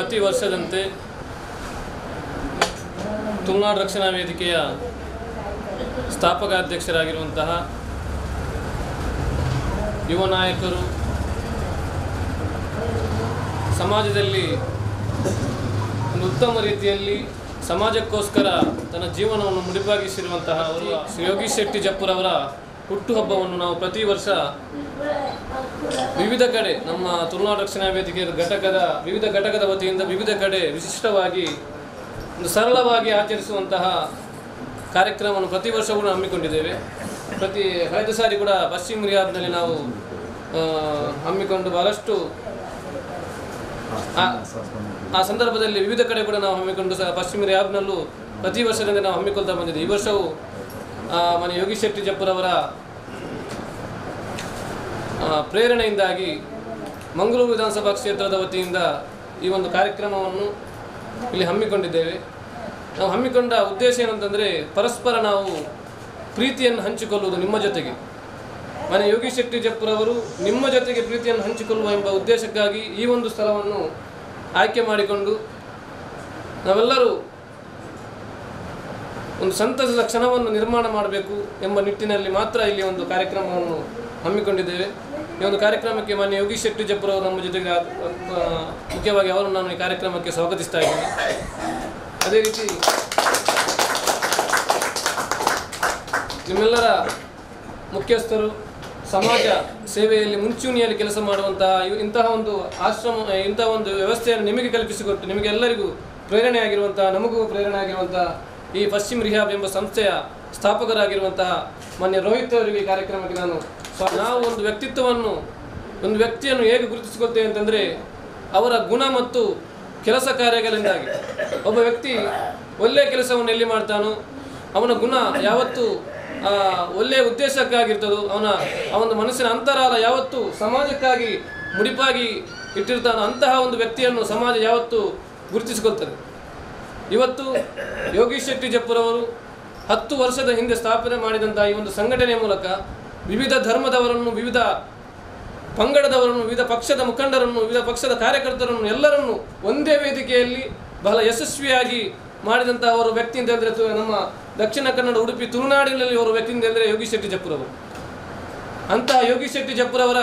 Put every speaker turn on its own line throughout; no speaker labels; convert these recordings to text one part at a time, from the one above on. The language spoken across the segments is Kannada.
ಪ್ರತಿ ವರ್ಷದಂತೆ ತುಳುನಾಡು ರಕ್ಷಣಾ ವೇದಿಕೆಯ ಸ್ಥಾಪಕ ಅಧ್ಯಕ್ಷರಾಗಿರುವಂತಹ ಯುವ ನಾಯಕರು, ಸಮಾಜದಲ್ಲಿ ಒಂದು ಉತ್ತಮ ರೀತಿಯಲ್ಲಿ ಸಮಾಜಕ್ಕೋಸ್ಕರ ತನ್ನ ಜೀವನವನ್ನು ಮುಡಿಪಾಗಿಸಿರುವಂತಹ ಅವರು ಶ್ರೀ ಯೋಗೀಶ್ ಶೆಟ್ಟಿ ಜಪ್ಪುರವರ ಹುಟ್ಟುಹಬ್ಬವನ್ನು ನಾವು ಪ್ರತಿ ವರ್ಷ ವಿವಿಧ ಕಡೆ ನಮ್ಮ ತುಳುನಾಡು ರಕ್ಷಣಾ ವೇದಿಕೆ ವಿವಿಧ ಘಟಕದ ವತಿಯಿಂದ ವಿವಿಧ ಕಡೆ ವಿಶಿಷ್ಟವಾಗಿ ಒಂದು ಸರಳವಾಗಿ ಆಚರಿಸುವಂತಹ ಕಾರ್ಯಕ್ರಮವನ್ನು ಪ್ರತಿ ವರ್ಷ ಕೂಡ ಹಮ್ಮಿಕೊಂಡಿದ್ದೇವೆ. ಕಳೆದ ಸಾರಿ ಕೂಡ ಪಶ್ಚಿಮ ರಿಯಾದ್ನಲ್ಲಿ ನಾವು ಹಮ್ಮಿಕೊಂಡು ಬಹಳಷ್ಟು ಆ ಸಂದರ್ಭದಲ್ಲಿ ವಿವಿಧ ಕಡೆ ಕೂಡ ನಾವು ಹಮ್ಮಿಕೊಂಡು ಪಶ್ಚಿಮ ರಿಯಾದ್ನಲ್ಲೂ ಪ್ರತಿ ವರ್ಷದಿಂದ ನಾವು ಹಮ್ಮಿಕೊಳ್ತಾ ಬಂದಿದ್ದೇವೆ. ಈ ವರ್ಷವೂ ಮನೆ ಯೋಗೀಶ್ ಶೆಟ್ಟಿ ಜಪ್ಪುರವರ ಪ್ರೇರಣೆಯಿಂದಾಗಿ ಮಂಗಳೂರು ವಿಧಾನಸಭಾ ಕ್ಷೇತ್ರದ ವತಿಯಿಂದ ಈ ಒಂದು ಕಾರ್ಯಕ್ರಮವನ್ನು ಇಲ್ಲಿ ಹಮ್ಮಿಕೊಂಡಿದ್ದೇವೆ. ನಾವು ಹಮ್ಮಿಕೊಂಡ ಉದ್ದೇಶ ಏನಂತಂದರೆ, ಪರಸ್ಪರ ನಾವು ಪ್ರೀತಿಯನ್ನು ಹಂಚಿಕೊಳ್ಳುವುದು ನಿಮ್ಮ ಜೊತೆಗೆ. ಮನೆ ಯೋಗೀಶ್ ಶೆಟ್ಟಿ ಜಪ್ಪುರವರು ನಿಮ್ಮ ಜೊತೆಗೆ ಪ್ರೀತಿಯನ್ನು ಹಂಚಿಕೊಳ್ಳುವ ಎಂಬ ಉದ್ದೇಶಕ್ಕಾಗಿ ಈ ಒಂದು ಸ್ಥಳವನ್ನು ಆಯ್ಕೆ ಮಾಡಿಕೊಂಡು ನಾವೆಲ್ಲರೂ ಒಂದು ಸಂತಸದ ಕ್ಷಣವನ್ನು ನಿರ್ಮಾಣ ಮಾಡಬೇಕು ಎಂಬ ನಿಟ್ಟಿನಲ್ಲಿ ಮಾತ್ರ ಇಲ್ಲಿ ಒಂದು ಕಾರ್ಯಕ್ರಮವನ್ನು ಹಮ್ಮಿಕೊಂಡಿದ್ದೇವೆ. ಈ ಒಂದು ಕಾರ್ಯಕ್ರಮಕ್ಕೆ ಮಾನ್ಯ ಯೋಗೀಶ್ ಶೆಟ್ಟಿ ಜಪ್ಪುರವರು ನಮ್ಮ ಜೊತೆಗೆ ಮುಖ್ಯವಾಗಿ ಅವರನ್ನು ನಾನು ಈ ಕಾರ್ಯಕ್ರಮಕ್ಕೆ ಸ್ವಾಗತಿಸ್ತಾ ಇದ್ದೇನೆ. ಅದೇ ರೀತಿ ನಿಮ್ಮೆಲ್ಲರ ಮುಖ್ಯಸ್ಥರು, ಸಮಾಜ ಸೇವೆಯಲ್ಲಿ ಮುಂಚೂಣಿಯಲ್ಲಿ ಕೆಲಸ ಮಾಡುವಂತಹ ಇಂತಹ ಒಂದು ಆಶ್ರಮ, ಇಂತಹ ಒಂದು ವ್ಯವಸ್ಥೆಯನ್ನು ನಿಮಗೆ ಕಲ್ಪಿಸಿಕೊಟ್ಟು ನಿಮಗೆಲ್ಲರಿಗೂ ಪ್ರೇರಣೆಯಾಗಿರುವಂತಹ, ನಮಗೂ ಪ್ರೇರಣೆಯಾಗಿರುವಂತಹ ಈ ಪಶ್ಚಿಮ ರಿಹಾಬ್ ಎಂಬ ಸಂಸ್ಥೆಯ ಸ್ಥಾಪಕರಾಗಿರುವಂತಹ ಮಾನ್ಯ ರೋಹಿತ್ ಅವರಿಗೆ ಈ ಕಾರ್ಯಕ್ರಮಕ್ಕೆ ನಾವು ಒಂದು ವ್ಯಕ್ತಿಯನ್ನು ಹೇಗೆ ಗುರುತಿಸಿಕೊಳ್ತೇವೆ ಅಂತಂದರೆ, ಅವರ ಗುಣ ಮತ್ತು ಕೆಲಸ ಕಾರ್ಯಗಳಿಂದಾಗಿ. ಒಬ್ಬ ವ್ಯಕ್ತಿ ಒಳ್ಳೆಯ ಕೆಲಸವನ್ನು ಎಲ್ಲಿ ಮಾಡ್ತಾನೋ, ಅವನ ಗುಣ ಯಾವತ್ತೂ ಒಳ್ಳೆಯ ಉದ್ದೇಶಕ್ಕಾಗಿರ್ತದೋ, ಅವನ ಮನಸ್ಸಿನ ಅಂತರಾಳ ಯಾವತ್ತೂ ಸಮಾಜಕ್ಕಾಗಿ ಮುಡಿಪಾಗಿ ಇಟ್ಟಿರ್ತಾನೋ, ಅಂತಹ ಒಂದು ವ್ಯಕ್ತಿಯನ್ನು ಸಮಾಜ ಯಾವತ್ತೂ ಗುರುತಿಸಿಕೊಳ್ತದೆ. ಇವತ್ತು ಯೋಗೀಶ್ ಶೆಟ್ಟಿ ಜಪ್ಪುರವರು 10 ವರ್ಷದ ಹಿಂದೆ ಸ್ಥಾಪನೆ ಮಾಡಿದಂಥ ಈ ಒಂದು ಸಂಘಟನೆಯ ಮೂಲಕ ವಿವಿಧ ಧರ್ಮದವರನ್ನು, ವಿವಿಧ ಪಂಗಡದವರನ್ನು, ವಿವಿಧ ಪಕ್ಷದ ಮುಖಂಡರನ್ನು, ವಿವಿಧ ಪಕ್ಷದ ಕಾರ್ಯಕರ್ತರನ್ನು ಎಲ್ಲರನ್ನು ಒಂದೇ ವೇದಿಕೆಯಲ್ಲಿ ಬಹಳ ಯಶಸ್ವಿಯಾಗಿ ಮಾಡಿದಂಥ ಅವರು ವ್ಯಕ್ತಿ ಅಂತ ಹೇಳಿದ್ರೆ ನಮ್ಮ ದಕ್ಷಿಣ ಕನ್ನಡ, ಉಡುಪಿ, ತುಳುನಾಡಿನಲ್ಲಿ ಅವರು ವ್ಯಕ್ತಿ ಅಂತ ಹೇಳಿದ್ರೆ ಯೋಗೀಶ್ ಶೆಟ್ಟಿ ಜಪ್ಪುರವರು. ಅಂತಹ ಯೋಗೀಶ್ ಶೆಟ್ಟಿ ಜಪ್ಪುರವರ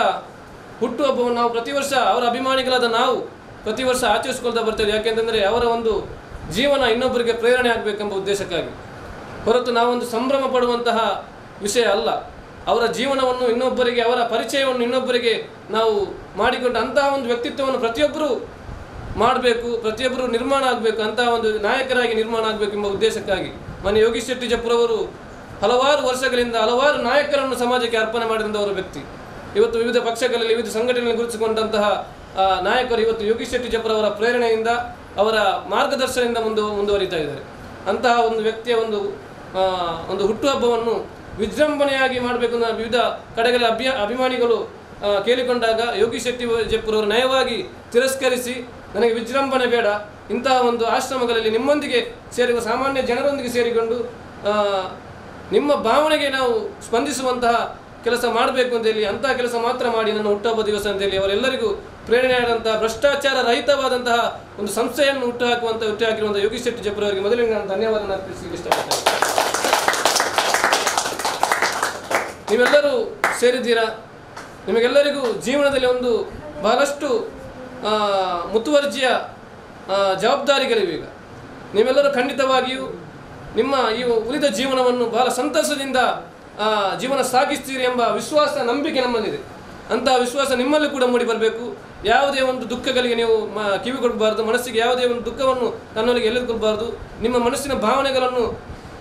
ಹುಟ್ಟುಹಬ್ಬವನ್ನು ನಾವು ಪ್ರತಿ ವರ್ಷ, ಅವರ ಅಭಿಮಾನಿಗಳಾದ ನಾವು ಪ್ರತಿ ವರ್ಷ ಆಚರಿಸಿಕೊಳ್ತಾ ಬರ್ತೇವೆ. ಯಾಕೆಂತಂದರೆ ಅವರ ಒಂದು ಜೀವನ ಇನ್ನೊಬ್ಬರಿಗೆ ಪ್ರೇರಣೆ ಆಗಬೇಕೆಂಬ ಉದ್ದೇಶಕ್ಕಾಗಿ, ಹೊರತು ನಾವೊಂದು ಸಂಭ್ರಮ ಪಡುವಂತಹ ವಿಷಯ ಅಲ್ಲ. ಅವರ ಜೀವನವನ್ನು ಇನ್ನೊಬ್ಬರಿಗೆ, ಅವರ ಪರಿಚಯವನ್ನು ಇನ್ನೊಬ್ಬರಿಗೆ ನಾವು ಮಾಡಿಕೊಂಡು ಅಂತಹ ಒಂದು ವ್ಯಕ್ತಿತ್ವವನ್ನು ಪ್ರತಿಯೊಬ್ಬರು ಮಾಡಬೇಕು, ಪ್ರತಿಯೊಬ್ಬರು ನಿರ್ಮಾಣ ಆಗಬೇಕು, ಅಂತಹ ಒಂದು ನಾಯಕರಾಗಿ ನಿರ್ಮಾಣ ಆಗಬೇಕು ಎಂಬ ಉದ್ದೇಶಕ್ಕಾಗಿ ಮನೆ ಯೋಗೀಶ್ ಶೆಟ್ಟಿ ಜಪ್ಪುರವರು ಹಲವಾರು ವರ್ಷಗಳಿಂದ ಹಲವಾರು ನಾಯಕರನ್ನು ಸಮಾಜಕ್ಕೆ ಅರ್ಪಣೆ ಮಾಡಿದಂಥವರು ವ್ಯಕ್ತಿ. ಇವತ್ತು ವಿವಿಧ ಪಕ್ಷಗಳಲ್ಲಿ, ವಿವಿಧ ಸಂಘಟನೆಗಳಲ್ಲಿ ಗುರುತಿಸಿಕೊಂಡಂತಹ ನಾಯಕರು ಇವತ್ತು ಯೋಗೀಶ್ ಶೆಟ್ಟಿ ಜಪ್ಪುರವರ ಪ್ರೇರಣೆಯಿಂದ, ಅವರ ಮಾರ್ಗದರ್ಶನದಿಂದ ಮುಂದುವರಿತಾ ಇದ್ದಾರೆ. ಅಂತಹ ಒಂದು ವ್ಯಕ್ತಿಯ ಒಂದು ಹುಟ್ಟುಹಬ್ಬವನ್ನು ವಿಜೃಂಭಣೆಯಾಗಿ ಮಾಡಬೇಕು ಅಂತ ವಿವಿಧ ಕಡೆಗಳ ಅಭಿಮಾನಿಗಳು ಕೇಳಿಕೊಂಡಾಗ ಯೋಗೀಶ್ ಶೆಟ್ಟಿ ಜಪ್ಪುರವರು ನಯವಾಗಿ ತಿರಸ್ಕರಿಸಿ, ನನಗೆ ವಿಜೃಂಭಣೆ ಬೇಡ, ಇಂತಹ ಒಂದು ಆಶ್ರಮಗಳಲ್ಲಿ ನಿಮ್ಮೊಂದಿಗೆ ಸೇರುವ ಸಾಮಾನ್ಯ ಜನರೊಂದಿಗೆ ಸೇರಿಕೊಂಡು ನಿಮ್ಮ ಭಾವನೆಗೆ ನಾವು ಸ್ಪಂದಿಸುವಂತಹ ಕೆಲಸ ಮಾಡಬೇಕು ಅಂತೇಳಿ, ಅಂತಹ ಕೆಲಸ ಮಾತ್ರ ಮಾಡಿ ನನ್ನ ಹುಟ್ಟುಹಬ್ಬ ದಿವಸ ಅಂತೇಳಿ ಅವರೆಲ್ಲರಿಗೂ ಪ್ರೇರಣೆಯಾದಂತಹ, ಭ್ರಷ್ಟಾಚಾರ ರಹಿತವಾದಂತಹ ಒಂದು ಸಂಸ್ಥೆಯನ್ನು ಹುಟ್ಟುಹಾಕಿರುವಂತಹ ಯೋಗೀಶ್ ಶೆಟ್ಟಿ ಜಪ್ಪುರವರಿಗೆ ಮೊದಲಿಗೆ ನಾನು ಧನ್ಯವಾದ ಅರ್ಪಿಸಲಿಕ್ಕೆ ಇಷ್ಟಪಡ್ತೇನೆ. ನೀವೆಲ್ಲರೂ ಸೇರಿದ್ದೀರಾ. ನಿಮಗೆಲ್ಲರಿಗೂ ಜೀವನದಲ್ಲಿ ಒಂದು ಬಹಳಷ್ಟು ಮುತುವರ್ಜಿಯ ಜವಾಬ್ದಾರಿಗಳಿವೆ. ಈಗ ನೀವೆಲ್ಲರೂ ಖಂಡಿತವಾಗಿಯೂ ನಿಮ್ಮ ಈ ಉಳಿದ ಜೀವನವನ್ನು ಬಹಳ ಸಂತಸದಿಂದ ಜೀವನ ಸಾಗಿಸ್ತೀರಿ ಎಂಬ ವಿಶ್ವಾಸ, ನಂಬಿಕೆ ನಮ್ಮಲ್ಲಿದೆ. ಅಂತಹ ವಿಶ್ವಾಸ ನಿಮ್ಮಲ್ಲಿ ಕೂಡ ಮೂಡಿ ಬರಬೇಕು. ಯಾವುದೇ ಒಂದು ದುಃಖಗಳಿಗೆ ನೀವು ಕಿವಿ ಕೊಡಬಾರ್ದು, ಮನಸ್ಸಿಗೆ ಯಾವುದೇ ಒಂದು ದುಃಖವನ್ನು ತನ್ನೊಳಗೆ ಎಳೆದುಕೊಳ್ಬಾರ್ದು. ನಿಮ್ಮ ಮನಸ್ಸಿನ ಭಾವನೆಗಳನ್ನು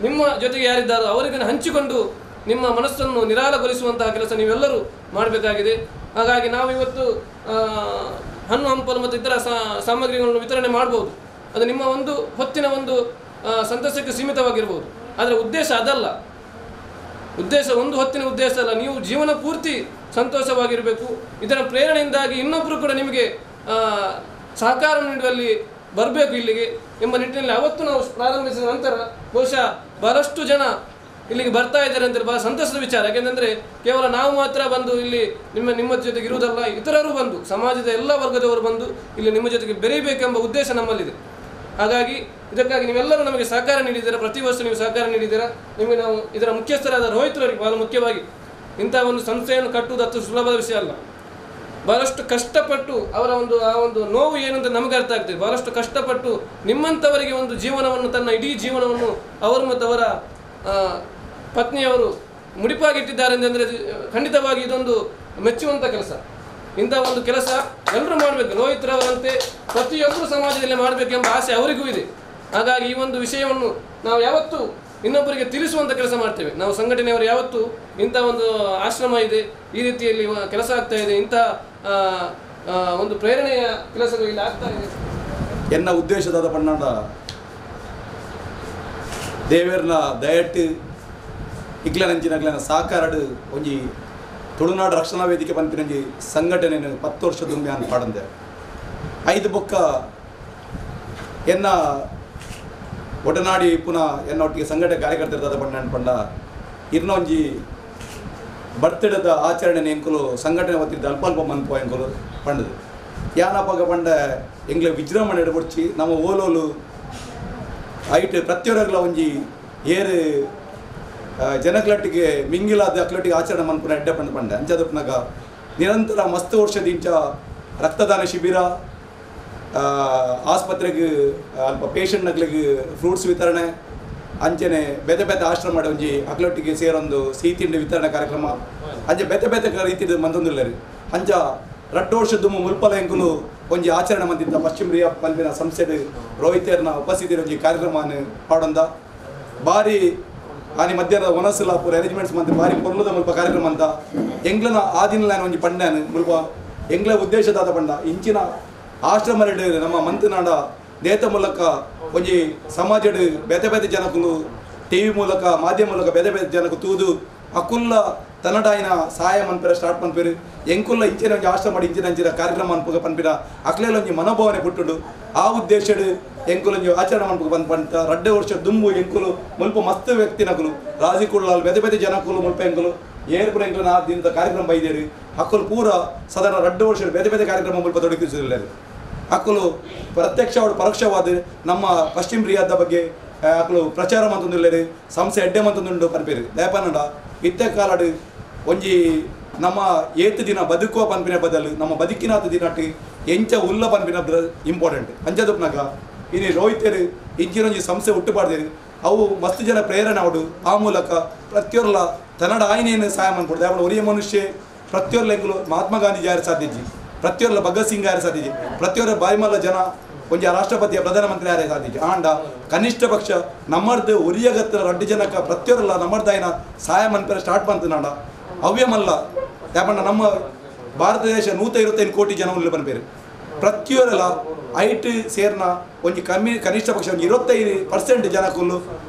ನಿಮ್ಮ ಜೊತೆಗೆ ಯಾರಿದ್ದಾರೋ ಅವರಿಗೆ ಹಂಚಿಕೊಂಡು ನಿಮ್ಮ ಮನಸ್ಸನ್ನು ನಿರಾಳಗೊಳಿಸುವಂತಹ ಕೆಲಸ ನೀವೆಲ್ಲರೂ ಮಾಡಬೇಕಾಗಿದೆ. ಹಾಗಾಗಿ ನಾವು ಇವತ್ತು ಹಣ್ಣು ಹಂಪಲು ಮತ್ತು ಇತರ ಸಾಮಗ್ರಿಗಳನ್ನು ವಿತರಣೆ ಮಾಡ್ಬೋದು. ಅದು ನಿಮ್ಮ ಒಂದು ಹೊತ್ತಿನ ಒಂದು ಸಂತಸಕ್ಕೆ ಸೀಮಿತವಾಗಿರ್ಬೋದು. ಆದರೆ ಉದ್ದೇಶ ಅದಲ್ಲ. ಉದ್ದೇಶ ಒಂದು ಹೊತ್ತಿನ ಉದ್ದೇಶ ಅಲ್ಲ. ನೀವು ಜೀವನ ಪೂರ್ತಿ ಸಂತೋಷವಾಗಿರಬೇಕು. ಇದರ ಪ್ರೇರಣೆಯಿಂದಾಗಿ ಇನ್ನೊಬ್ಬರು ಕೂಡ ನಿಮಗೆ ಸಹಕಾರ ನೀಡುವಲ್ಲಿ ಬರಬೇಕು ಇಲ್ಲಿಗೆ ಎಂಬ ನಿಟ್ಟಿನಲ್ಲಿ ಅವತ್ತು ನಾವು ಪ್ರಾರಂಭಿಸಿದ ನಂತರ ಬಹುಶಃ ಬಹಳಷ್ಟು ಜನ ಇಲ್ಲಿಗೆ ಬರ್ತಾ ಇದ್ದಾರೆ ಅಂತೇಳಿ ಬಹಳ ಸಂತಸದ ವಿಚಾರ. ಯಾಕೆಂದರೆ ಕೇವಲ ನಾವು ಮಾತ್ರ ಬಂದು ಇಲ್ಲಿ ನಿಮ್ಮ ಜೊತೆಗೆ ಇರುವುದಲ್ಲ, ಇತರರು ಬಂದು ಸಮಾಜದ ಎಲ್ಲ ವರ್ಗದವರು ಬಂದು ಇಲ್ಲಿ ನಿಮ್ಮ ಜೊತೆಗೆ ಬೆರೀಬೇಕೆಂಬ ಉದ್ದೇಶ ನಮ್ಮಲ್ಲಿದೆ. ಹಾಗಾಗಿ ಇದಕ್ಕಾಗಿ ನೀವೆಲ್ಲರೂ ನಮಗೆ ಸಹಕಾರ ನೀಡಿದ್ದೀರಾ, ಪ್ರತಿ ವರ್ಷ ನೀವು ಸಹಕಾರ ನೀಡಿದ್ದೀರಾ. ನಿಮಗೆ ನಾವು ಇದರ ಮುಖ್ಯಸ್ಥರಾದ ರೋಹಿತ್ರರಿಗೆ ಬಹಳ ಮುಖ್ಯವಾಗಿ ಇಂಥ ಒಂದು ಸಂಸ್ಥೆಯನ್ನು ಕಟ್ಟುವುದು ಅಷ್ಟು ಸುಲಭದ ವಿಷಯ ಅಲ್ಲ. ಬಹಳಷ್ಟು ಕಷ್ಟಪಟ್ಟು ಅವರ ಆ ಒಂದು ನೋವು ಏನು ಅಂತ ನಮಗೆ ಅರ್ಥ ಆಗ್ತದೆ. ಬಹಳಷ್ಟು ಕಷ್ಟಪಟ್ಟು ನಿಮ್ಮಂಥವರಿಗೆ ಒಂದು ಜೀವನವನ್ನು, ತನ್ನ ಇಡೀ ಜೀವನವನ್ನು ಅವರು ಮತ್ತು ಅವರ ಪತ್ನಿಯವರು ಮುಡಿಪಾಗಿಟ್ಟಿದ್ದಾರೆ ಅಂತಂದರೆ ಖಂಡಿತವಾಗಿ ಇದೊಂದು ಮೆಚ್ಚುವಂಥ ಕೆಲಸ. ಇಂಥ ಒಂದು ಕೆಲಸ ಎಲ್ಲರೂ ಮಾಡಬೇಕು. ರೋಹಿತ್ರವರಂತೆ ಪ್ರತಿಯೊಬ್ಬರು ಸಮಾಜದಲ್ಲಿ ಮಾಡಬೇಕೆಂಬ ಆಸೆ ಅವರಿಗೂ ಇದೆ. ಹಾಗಾಗಿ ಈ ಒಂದು ವಿಷಯವನ್ನು ನಾವು ಯಾವತ್ತೂ ಇನ್ನೊಬ್ಬರಿಗೆ ತಿಳಿಸುವಂಥ ಕೆಲಸ ಮಾಡ್ತೇವೆ. ನಾವು ಸಂಘಟನೆಯವರು ಯಾವತ್ತೂ ಇಂಥ ಒಂದು ಆಶ್ರಮ ಇದೆ, ಈ ರೀತಿಯಲ್ಲಿ ಕೆಲಸ ಆಗ್ತಾ ಇದೆ, ಇಂಥ ಒಂದು ಪ್ರೇರಣೆಯ ಕೆಲಸಗಳು ಇಲ್ಲಿ ಆಗ್ತಾ ಇದೆ.
ಎನ್ನ ಉದ್ದೇಶದ ಪಣ್ಣಾಡ ದೇವೇರ್ನ ದಯಟ್ಟು ಇಗ್ಲನಂಚಿನ ಸಹಕಾರಡು ಒಂಜಿ ತುಳುನಾಡು ರಕ್ಷಣಾ ವೇದಿಕೆ ಪಂಪಿನಂಜಿ ಸಂಘಟನೆಯನ್ನು 10 ವರ್ಷ ದುಂಬೆ ಅಂತ ಪಾಡಂದೆ. 5 ಬೊಕ್ಕ ಎನ್ನ ಒಡನಾಡಿ ಪುನಃ ಎನ್ನ ಒಟ್ಟಿಗೆ ಸಂಘಟನೆ ಕಾರ್ಯಕರ್ತರದ ಪಂಡ ಪಂಡ ಇರ್ನ ಒಂಜಿ ಬರ್ತ್ಡೇದ ಆಚರಣೆ ಎಂಕುಲು ಸಂಘಟನೆ ಒತ್ತಿದ್ದ ಅಲ್ಪ ಅಲ್ಪ ಮನ್ಪು ಎಂಕುಲು ಪಂಡದು ಯಾನಪ್ಪಾಗ ಪಂಡ ಎಂಗ್ಲ ವಿಜೃಂಭಣೆ ಕೊಡ್ಚಿ ನಮ್ಮ ಓಲೋಲು ಐಟ್ ಪ್ರತಿಯೊರಗ್ಲ ಒಂಜಿ ಏರು ಜನಕ್ಲಟ್ಟಿಗೆ ಮಿಂಗಿಲಾದ ಅಕ್ಲಟ್ಟಿಗೆ ಆಚರಣೆ ಮನ್ಪುನ ಎಡ್ಡೆ ಪಂಡ ಪಂಡ ಅಂಚದಪ್ಪನಾಗ ನಿರಂತರ ಮಸ್ತ್ ವರ್ಷದಿಂಚ ರಕ್ತದಾನ ಶಿಬಿರ, ಆಸ್ಪತ್ರೆಗೆ ಅಲ್ಪ ಪೇಷಂಟ್ನಗಳಿಗೆ ಫ್ರೂಟ್ಸ್ ವಿತರಣೆ, ಅಂಚನೆ ಬೇತೆ ಬೇತೆ ಆಶ್ರಮ ಒಂಜಿ ಅಕ್ಲೊಟ್ಟಿಗೆ ಸೇರೊಂದು ಸಿಹಿ ತಿಂಡಿ ವಿತರಣೆ ಕಾರ್ಯಕ್ರಮ ಅಂಚೆ ಬೇತೆ ಬೇತೆ ರೀತಿದು ಮಂದೊಂದಿಲ್ಲ ರೀ. ಅಂಚ 2 ವರ್ಷ ದುಮ್ಮು ಮುಲ್ಪಲ ಎಂಕುಲು ಒಂಜಿ ಆಚರಣೆ ಮಂದಿದ್ದ ಪಶ್ಚಿಮ ರಿಯಾ ಪಂಪಿನ ಸಂಸ್ಥೆಡ್ ರೋಹಿತೇರ್ನ ಉಪಸ್ಥಿತಿ ಒಂಜಿ ಕಾರ್ಯಕ್ರಮ ಪಾಡೊಂದ ಭಾರಿ ಆನಿ ಮಧ್ಯಾಹ್ನ ಒನಸುಲ ಪೂರ ಅರೇಂಜ್ಮೆಂಟ್ಸ್ ಮಂತ್ ಭಾರಿ ಪೊರ್ಲುದ ಮುಲ್ಪ ಕಾರ್ಯಕ್ರಮ ಅಂತ ಎಂಗ್ಲನ ಆದಿನ ಒಂಜಿ ಪಂಡ್ಯಾನು ಮುಲ್ಪ ಎಂಗ್ಲ ಉದ್ದೇಶದಾದ ಪಂಡ ಇಂಚಿನ ಆಶ್ರಮ ನಮ್ಮ ಮಂತ್ನಾಡ ನೇತ ಮೂಲಕ ಒಂಜಿ ಸಮಾಜಡ್ ಬೇತೆ ಬೇತೆ ಜನಕ್ಕೂ ಟಿವಿ ಮೂಲಕ ಮಾಧ್ಯಮ ಮೂಲಕ ಬೇತೆ ಬೇತೆ ಜನಕ್ಕೂ ತೂದು ಅಕುಲ್ಲ ತನ್ನಡಾಯಿನ ಸಹಾಯ ಮನ್ಪೇರ ಸ್ಟಾರ್ಟ್ ಮನ್ಪೇರು ಎಂಕುಲ್ಲ ಇಂಚಿನ ಒಂಜಿ ಆಶ್ರಮ ಮಾಡಿ ಇಂಚಿನ ಕಾರ್ಯಕ್ರಮ ಅನ್ಪುಗ ಪನ್ಪಿರ ಅಕ್ಲೆಲ್ಲ ಒಂಜಿ ಮನೋಭಾವನೆ ಪುಟ್ಟುಡು ಆ ಉದ್ದೇಶಡ್ ಎಂಕುಲೊಂಜಿ ಆಚರಣೆ ಮನ್ಪುಗ ಪಂತ 2 ವರ್ಷ ದುಂಬು ಎಂಕುಲು ಮುಲ್ಪ ಮಸ್ತ್ ವ್ಯಕ್ತಿನಕುಲು ರಾಜಿಕುಳ್ಳಾಲ್ ಬೇತೆ ಬೇತೆ ಜನಕ್ಕುಲು ಮುಲ್ಪ ಎಂಕುಲು ಏರ್ಪುರ ಎಂಕುಲು ಆ ದಿನದ ಕಾರ್ಯಕ್ರಮ ಬೈದೇರಿ ಅಕ್ಕಲು ಪೂರ ಸಾಧಾರಣ 2 ವರ್ಷ ಬೇತೆ ಬೇತೆ ಕಾರ್ಯಕ್ರಮ ಮುಲ್ಪ ತೊಡಗಿಸಿಲ್ಲ ಅಕ್ಕಲು ಪ್ರತ್ಯಕ್ಷ ಪರೋಕ್ಷವಾದ ನಮ್ಮ ಪಶ್ಚಿಮ ರಿಯಾದ ಬಗ್ಗೆ ಅಕ್ಕಲು ಪ್ರಚಾರ ಮಂತೊಂದಿಲ್ಲ ಸಂಸ್ಥೆ ಎಡ್ಡೆ ಮಂತೊಂದುಂಡು ಪನ್ಪೇರಿ ದಯಪನ್ನಡ ಇತ್ತೆ ಕಾಲಡು ಒಂಜಿ ನಮ್ಮ ಏತು ದಿನ ಬದುಕುವ ಪನ್ಪಿನ ಬದಲು ನಮ್ಮ ಬದುಕಿನಾದ ದಿನಟ್ಟು ಎಂಚ ಉಲ್ಲ ಪನ್ಪಿನ ಇಂಪಾರ್ಟೆಂಟ್ ಅಂಚದಪ್ಪನಾಗ ಇನ್ನು ರೋಹಿತರು ಇಂಚಿನೊಂಜಿ ಸಂಸ್ಥೆ ಹುಟ್ಟುಪಾಡ್ದೇರಿ ಅವು ಮಸ್ತ್ ಜನ ಪ್ರೇರಣೆ ಅವಡು ಆ ಮೂಲಕ ಪ್ರತಿಯೊರ್ಲ ತನ್ನಡ ಆಯ್ನೆಯನ್ನು ಸಹಾಯ ಮಾಡ್ಕೊಡ್ದು ಅವಳು ಒರಿಯ ಮನುಷ್ಯ ಪ್ರತಿಯೊರ್ಲ ಎಂಕುಲು ಮಹಾತ್ಮ ಗಾಂಧಿ ಜಾರಿ ಸಾಧ್ಯಜಿ ಪ್ರತಿಯೊರ್ಲ ಭಗತ್ ಸಿಂಗ್ ಯಾರು ಸಾಧ್ಯಜಿ ಪ್ರತಿಯೊರ್ಲ ಬಾಯಿಮಲ್ಲ ಜನ ಒಂಜಿ ರಾಷ್ಟ್ರಪತಿಯ ಪ್ರಧಾನಮಂತ್ರಿ ಯಾರೇ ಸಾಧ್ಯಜಿ ಆಂಡ ಕನಿಷ್ಠ ಪಕ್ಷ ನಮ್ಮರ್ದು ಒರಿಯಗತ್ತರ 2 ಜನಕ್ಕೆ ಪ್ರತಿಯೊರ್ಲ ನಮ್ಮರ್ದಾಯಿನ ಸಹಾಯ ಮನ್ಪೇರ ಸ್ಟಾರ್ಟ್ ಬಂತು ನಾಡ ಅವ್ಯಮಲ್ಲ ಯಾಪಂಡ ನಮ್ಮ ಭಾರತ ದೇಶ 125 ಕೋಟಿ ಜನ ಉಳ್ಳ ಪನ್ಪೇರು ಪ್ರತಿಯೊರೆಲ್ಲ ಐಟ್ ಸೇರ್ನ ಒಂಜಿ ಕನಿಷ್ಠ ಪಕ್ಷ ಒಂಜಿ 25% ಜನಕ್ಕುಲ್ಲು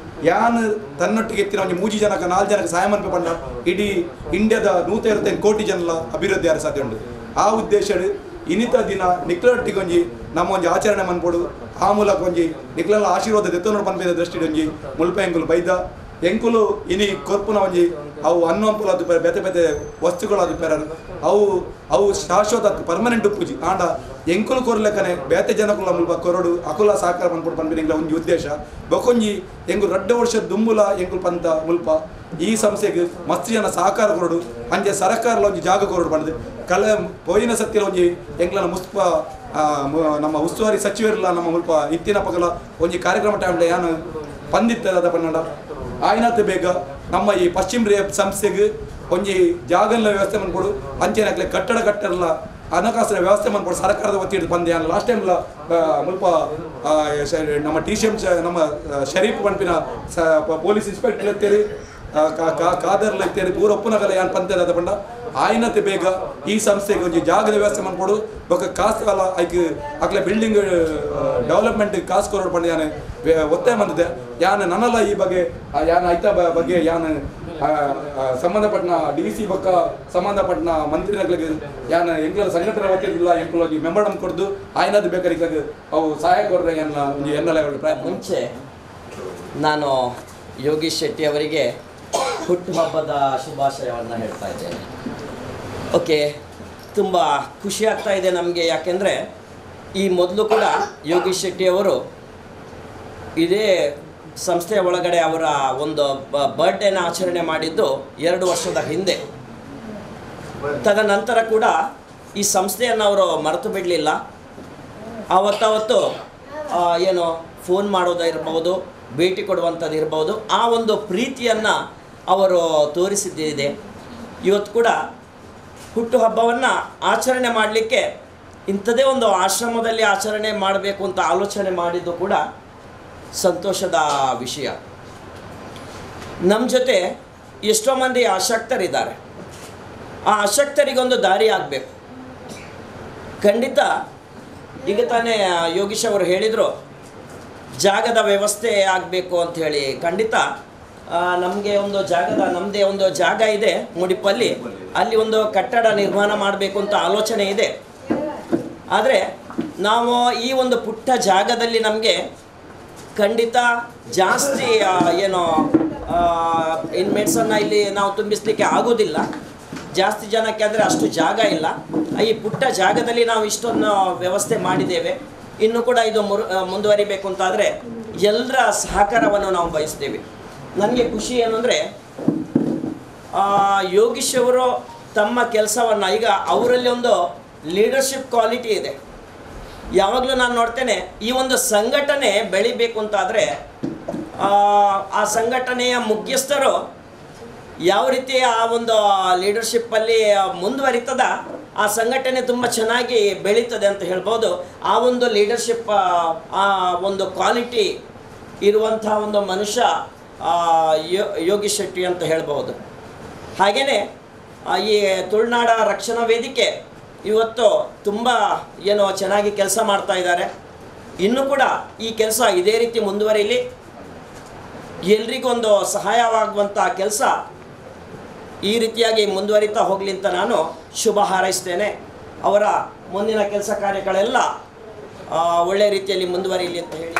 ಯಾನ್ ತನ್ನೊಟ್ಟಿಗೆ ಎತ್ತಿನ ಒಂಜಿ 3 ಜನಕ್ಕೆ 4 ಜನಕ್ಕೆ ಸಹಾಯ ಮನ್ಪೆ ಪಂಡ ಇಡೀ ಇಂಡಿಯಾದ 125 ಕೋಟಿ ಜನಲ ಅಭಿವೃದ್ಧಿ ಯಾರು ಸಾಧ್ಯ ಉಂಟು. ಆ ಉದ್ದೇಶ ಇನ್ನಿತ ದಿನ ನಿಕ್ಲೊಟ್ಟಿಗೆ ಒಂಜಿ ನಮ್ಮ ಒಂಜಿ ಆಚರಣೆ ಮನ್ಪೊಡು ಆ ಮೂಲಕ ಒಂಜಿ ನಿಕ್ಲೆಲ್ಲ ಆಶೀರ್ವಾದ ದೆತ್ತನೋಡು ಪನ್ಪೇದ ದೃಷ್ಟಿ ಒಂಜಿ ಮುಲ್ಪ ಎಂಕುಲು ಬೈದ ಎಂಕುಲು ಇನಿ ಕೊರ್ಪುನ ಒಂಜಿ ಅವು ಅನ್ನಂಪುಲ ಅದು ಬೇತೆ ಬೇತೆ ವಸ್ತುಗಳು ಅದು ಪೇರರು ಅವು ಶಾಶ್ವತ ಪರ್ಮನೆಂಟ್ ಉಪ್ಪುಜಿ ಆಂಡ ಎಂಕುಲು ಕೊರ್ಲೆಕ್ಕನೆ ಬೇತೆ ಜನಕುಲ ಮುಲ್ಪ ಕೊರಡು ಅಕುಲ ಸಹಕಾರ ಪನ್ಪೊಡು ಪನ್ಪಿನ ಒಂಜಿ ಉದ್ದೇಶ ಬೊಕೊಂಜಿ ಎಂಕುಲು 2 ವರ್ಷ ದುಂಬುಲ ಎಂಕುಲು ಪಂತ ಮುಲ್ಪ ಈ ಸಂಸ್ಥೆಗೆ ಮಸ್ತ್ ಜನ ಸಹಕಾರ ಕೊರಡು ಅಂಜೆ ಸರ್ಕಾರಲ ಒಂಜಿ ಜಾಗ ಕೊರಡು ಪಂಡದು ಪೋಯಿನ ಸತ್ಯಲ ಒಂಜಿ ಎಂಕ್ಲನ ಮುಸ್ಪ ನಮ್ಮ ಉಸ್ತುವಾರಿ ಸಚಿವರಿಲ್ಲ ನಮ್ಮ ಮುಲ್ಪ ಇತ್ತಿನ ಪಗಲ ಒಂಜಿ ಕಾರ್ಯಕ್ರಮ ಟೈಮ್ಲ ಯಾನು ಪಂದಿತ್ತದ ಪನ್ನಡ ಆಯ್ನಾತ್ ಬೇಗ ನಮ್ಮ ಈ ಪಶ್ಚಿಮ ರಿಯಾ ಸಂಸ್ಥೆಗೆ ಒಂಜಿ ಜಾಗಲ ವ್ಯವಸ್ಥೆ ಮನ್ಕೊಡು ಅಂಚೆನಾಗ್ಲೆ ಕಟ್ಟಡಲ್ಲ ಹಣಕಾಸಿನ ವ್ಯವಸ್ಥೆ ಮನ್ಕೊಡು ಸರ್ಕಾರದ ಒತ್ತಿಡು ಬಂದೆ ಲಾಸ್ಟ್ ಟೈಮ್ಲ ಮುಲ್ಪ ನಮ್ಮ TCM ನಮ್ಮ ಶರೀಫ್ ಪನ್ಪಿನ ಪೊಲೀಸ್ ಇನ್ಸ್ಪೆಕ್ಟರ್ ಎತ್ತೇರಿ ಕಾದರ್ಲ ಎತ್ತೇರಿ ಪೂರ ಒಪ್ಪುನಗಲ ಯಾನ್ ಪಂತೇದ ಪಂಡ ಆಯ್ನತೆ ಬೇಗ ಈ ಸಂಸ್ಥೆಗೆ ಒಂಜಿ ಜಾಗದ ವ್ಯವಸ್ಥೆ ಮನ್ಕೊಡು ಬೊಕ್ಕ ಕಾಸು ಕಾಲ ಐಕ್ ಅಕ್ಲೆ ಬಿಲ್ಡಿಂಗ್ ಡೆವಲಪ್ಮೆಂಟ್ ಕಾಸು ಕೊರೋಡು ಪಂಡ ಯಾನ್ ಒತ್ತಾಯ ಬಂದಿದೆ ಯಾನ್ ನನ್ನಲ್ಲ ಈ ಬಗ್ಗೆ ಯಾನ್ ಐತ ಬಗ್ಗೆ ಯಾನ್ ಸಂಬಂಧಪಟ್ಟ DC ಬೊಕ್ಕ ಸಂಬಂಧಪಟ್ಟ ಮಂತ್ರಿಗಳಿಗೆ ಯಾನ್ ಎಂಕ್ಲ ಸಂಘಟನೆ ಒತ್ತಿರಲಿಲ್ಲ ಎಂಕ್ಲೋಗಿ ಮೆಮೊರಂ ಕೊಡ್ದು ಆಯ್ನದ ಬೇಕಾರಿಗೆ ಅವು ಸಹಾಯ ಕೊಡ್ರೆ ಎನ್ನಲ ಪ್ರಯತ್ನ.
ಮುಂಚೆ ನಾನು ಯೋಗೀಶ್ ಶೆಟ್ಟಿ ಅವರಿಗೆ ಹುಟ್ಟುಹಬ್ಬದ ಶುಭಾಶಯವನ್ನು ಹೇಳ್ತಾ ಇದ್ದೇನೆ. ಓಕೆ, ತುಂಬ ಖುಷಿ ಆಗ್ತಾ ಇದೆ ನಮಗೆ. ಯಾಕೆಂದರೆ ಈ ಮೊದಲು ಕೂಡ ಯೋಗೀಶ್ ಶೆಟ್ಟಿಯವರು ಇದೇ ಸಂಸ್ಥೆಯ ಒಳಗಡೆ ಅವರ ಒಂದು ಬರ್ಡೇನ ಆಚರಣೆ ಮಾಡಿದ್ದು 2 ವರ್ಷದ ಹಿಂದೆ. ತದನಂತರ ಕೂಡ ಈ ಸಂಸ್ಥೆಯನ್ನು ಅವರು ಮರೆತು ಬಿಡಲಿಲ್ಲ. ಆವತ್ತಾವತ್ತು ಏನು ಫೋನ್ ಮಾಡೋದಿರ್ಬೋದು, ಭೇಟಿ ಕೊಡುವಂಥದ್ದು ಇರ್ಬೋದು, ಆ ಒಂದು ಪ್ರೀತಿಯನ್ನು ಅವರು ತೋರಿಸಿದ್ದಿದೆ. ಇವತ್ತು ಕೂಡ ಹುಟ್ಟುಹಬ್ಬವನ್ನು ಆಚರಣೆ ಮಾಡಲಿಕ್ಕೆ ಇಂಥದೇ ಒಂದು ಆಶ್ರಮದಲ್ಲಿ ಆಚರಣೆ ಮಾಡಬೇಕು ಅಂತ ಆಲೋಚನೆ ಮಾಡಿದ್ದು ಕೂಡ ಸಂತೋಷದ ವಿಷಯ. ನಮ್ಮ ಜೊತೆ ಎಷ್ಟೋ ಮಂದಿ ಅಶಕ್ತರಿದ್ದಾರೆ. ಆ ಅಶಕ್ತರಿಗೊಂದು ದಾರಿ ಆಗಬೇಕು. ಖಂಡಿತ ಈಗ ತಾನೇ ಯೋಗೀಶ್ ಅವರು ಹೇಳಿದರು ಜಾಗದ ವ್ಯವಸ್ಥೆ ಆಗಬೇಕು ಅಂಥೇಳಿ. ಖಂಡಿತ ನಮಗೆ ಒಂದು ನಮ್ಮದೇ ಒಂದು ಜಾಗ ಇದೆ ಮುಡಿಪಲ್ಲಿ, ಅಲ್ಲಿ ಒಂದು ಕಟ್ಟಡ ನಿರ್ಮಾಣ ಮಾಡಬೇಕು ಅಂತ ಆಲೋಚನೆ ಇದೆ. ಆದರೆ ನಾವು ಈ ಒಂದು ಪುಟ್ಟ ಜಾಗದಲ್ಲಿ ನಮಗೆ ಖಂಡಿತ ಜಾಸ್ತಿ ಏನು ಇನ್ಮೇಟ್ಸನ್ನು ಇಲ್ಲಿ ನಾವು ತುಂಬಿಸಲಿಕ್ಕೆ ಆಗೋದಿಲ್ಲ. ಜಾಸ್ತಿ ಜನಕ್ಕೆ ಅಂದರೆ ಅಷ್ಟು ಜಾಗ ಇಲ್ಲ. ಈ ಪುಟ್ಟ ಜಾಗದಲ್ಲಿ ನಾವು ಇಷ್ಟೊಂದು ವ್ಯವಸ್ಥೆ ಮಾಡಿದ್ದೇವೆ. ಇನ್ನೂ ಕೂಡ ಇದು ಮುಂದುವರಿಬೇಕು ಅಂತಾದರೆ ಎಲ್ಲರ ಸಹಕಾರವನ್ನು ನಾವು ಬಯಸ್ತೇವೆ. ನನಗೆ ಖುಷಿ ಏನಂದರೆ ಯೋಗೀಶ್ ಅವರು ತಮ್ಮ ಕೆಲಸವನ್ನು ಈಗ ಅವರಲ್ಲಿ ಒಂದು ಲೀಡರ್ಶಿಪ್ ಕ್ವಾಲಿಟಿ ಇದೆ. ಯಾವಾಗಲೂ ನಾನು ನೋಡ್ತೇನೆ ಈ ಒಂದು ಸಂಘಟನೆ ಬೆಳಿಬೇಕು ಅಂತಾದರೆ ಆ ಸಂಘಟನೆಯ ಮುಖ್ಯಸ್ಥರು ಯಾವ ರೀತಿ ಆ ಒಂದು ಲೀಡರ್ಶಿಪ್ಪಲ್ಲಿ ಮುಂದುವರಿತದ ಆ ಸಂಘಟನೆ ತುಂಬ ಚೆನ್ನಾಗಿ ಬೆಳೀತದೆ ಅಂತ ಹೇಳ್ಬೋದು. ಆ ಒಂದು ಲೀಡರ್ಶಿಪ್ ಆ ಒಂದು ಕ್ವಾಲಿಟಿ ಇರುವಂಥ ಒಂದು ಮನುಷ್ಯ ಯೋಗೀಶ್ ಶೆಟ್ಟಿ ಅಂತ ಹೇಳ್ಬೋದು. ಹಾಗೆಯೇ ಈ ತುಳುನಾಡ ರಕ್ಷಣಾ ವೇದಿಕೆ ಇವತ್ತು ತುಂಬ ಏನೋ ಚೆನ್ನಾಗಿ ಕೆಲಸ ಮಾಡ್ತಾ ಇದ್ದಾರೆ. ಇನ್ನೂ ಕೂಡ ಈ ಕೆಲಸ ಇದೇ ರೀತಿ ಮುಂದುವರಿಲಿ, ಎಲ್ರಿಗೊಂದು ಸಹಾಯವಾಗುವಂಥ ಕೆಲಸ ಈ ರೀತಿಯಾಗಿ ಮುಂದುವರಿತಾ ಹೋಗಲಿ ಅಂತ ನಾನು ಶುಭ ಹಾರೈಸ್ತೇನೆ. ಅವರ ಮುಂದಿನ ಕೆಲಸ ಕಾರ್ಯಗಳೆಲ್ಲ ಒಳ್ಳೆಯ ರೀತಿಯಲ್ಲಿ ಮುಂದುವರಿಯಲಿ ಅಂತ ಹೇಳಿ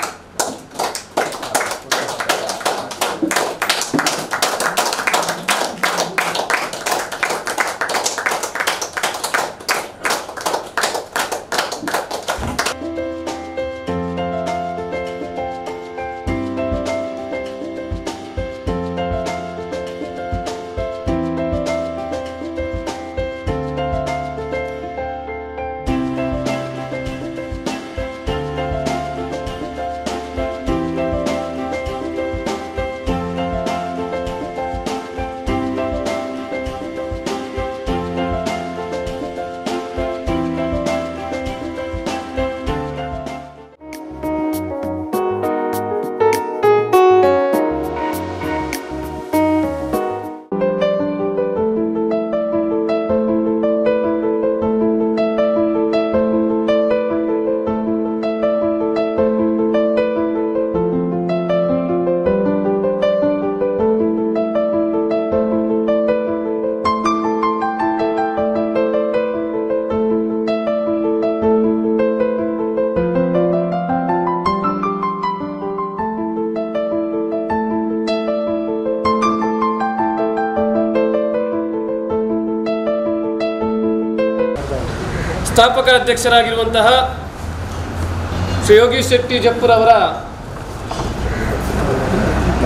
ಸ್ಥಾಪಕ ಅಧ್ಯಕ್ಷರಾಗಿರುವಂತಹ ಶ್ರೀ ಯೋಗೀಶ್ ಶೆಟ್ಟಿ ಜಪ್ಪುರ್ ಅವರ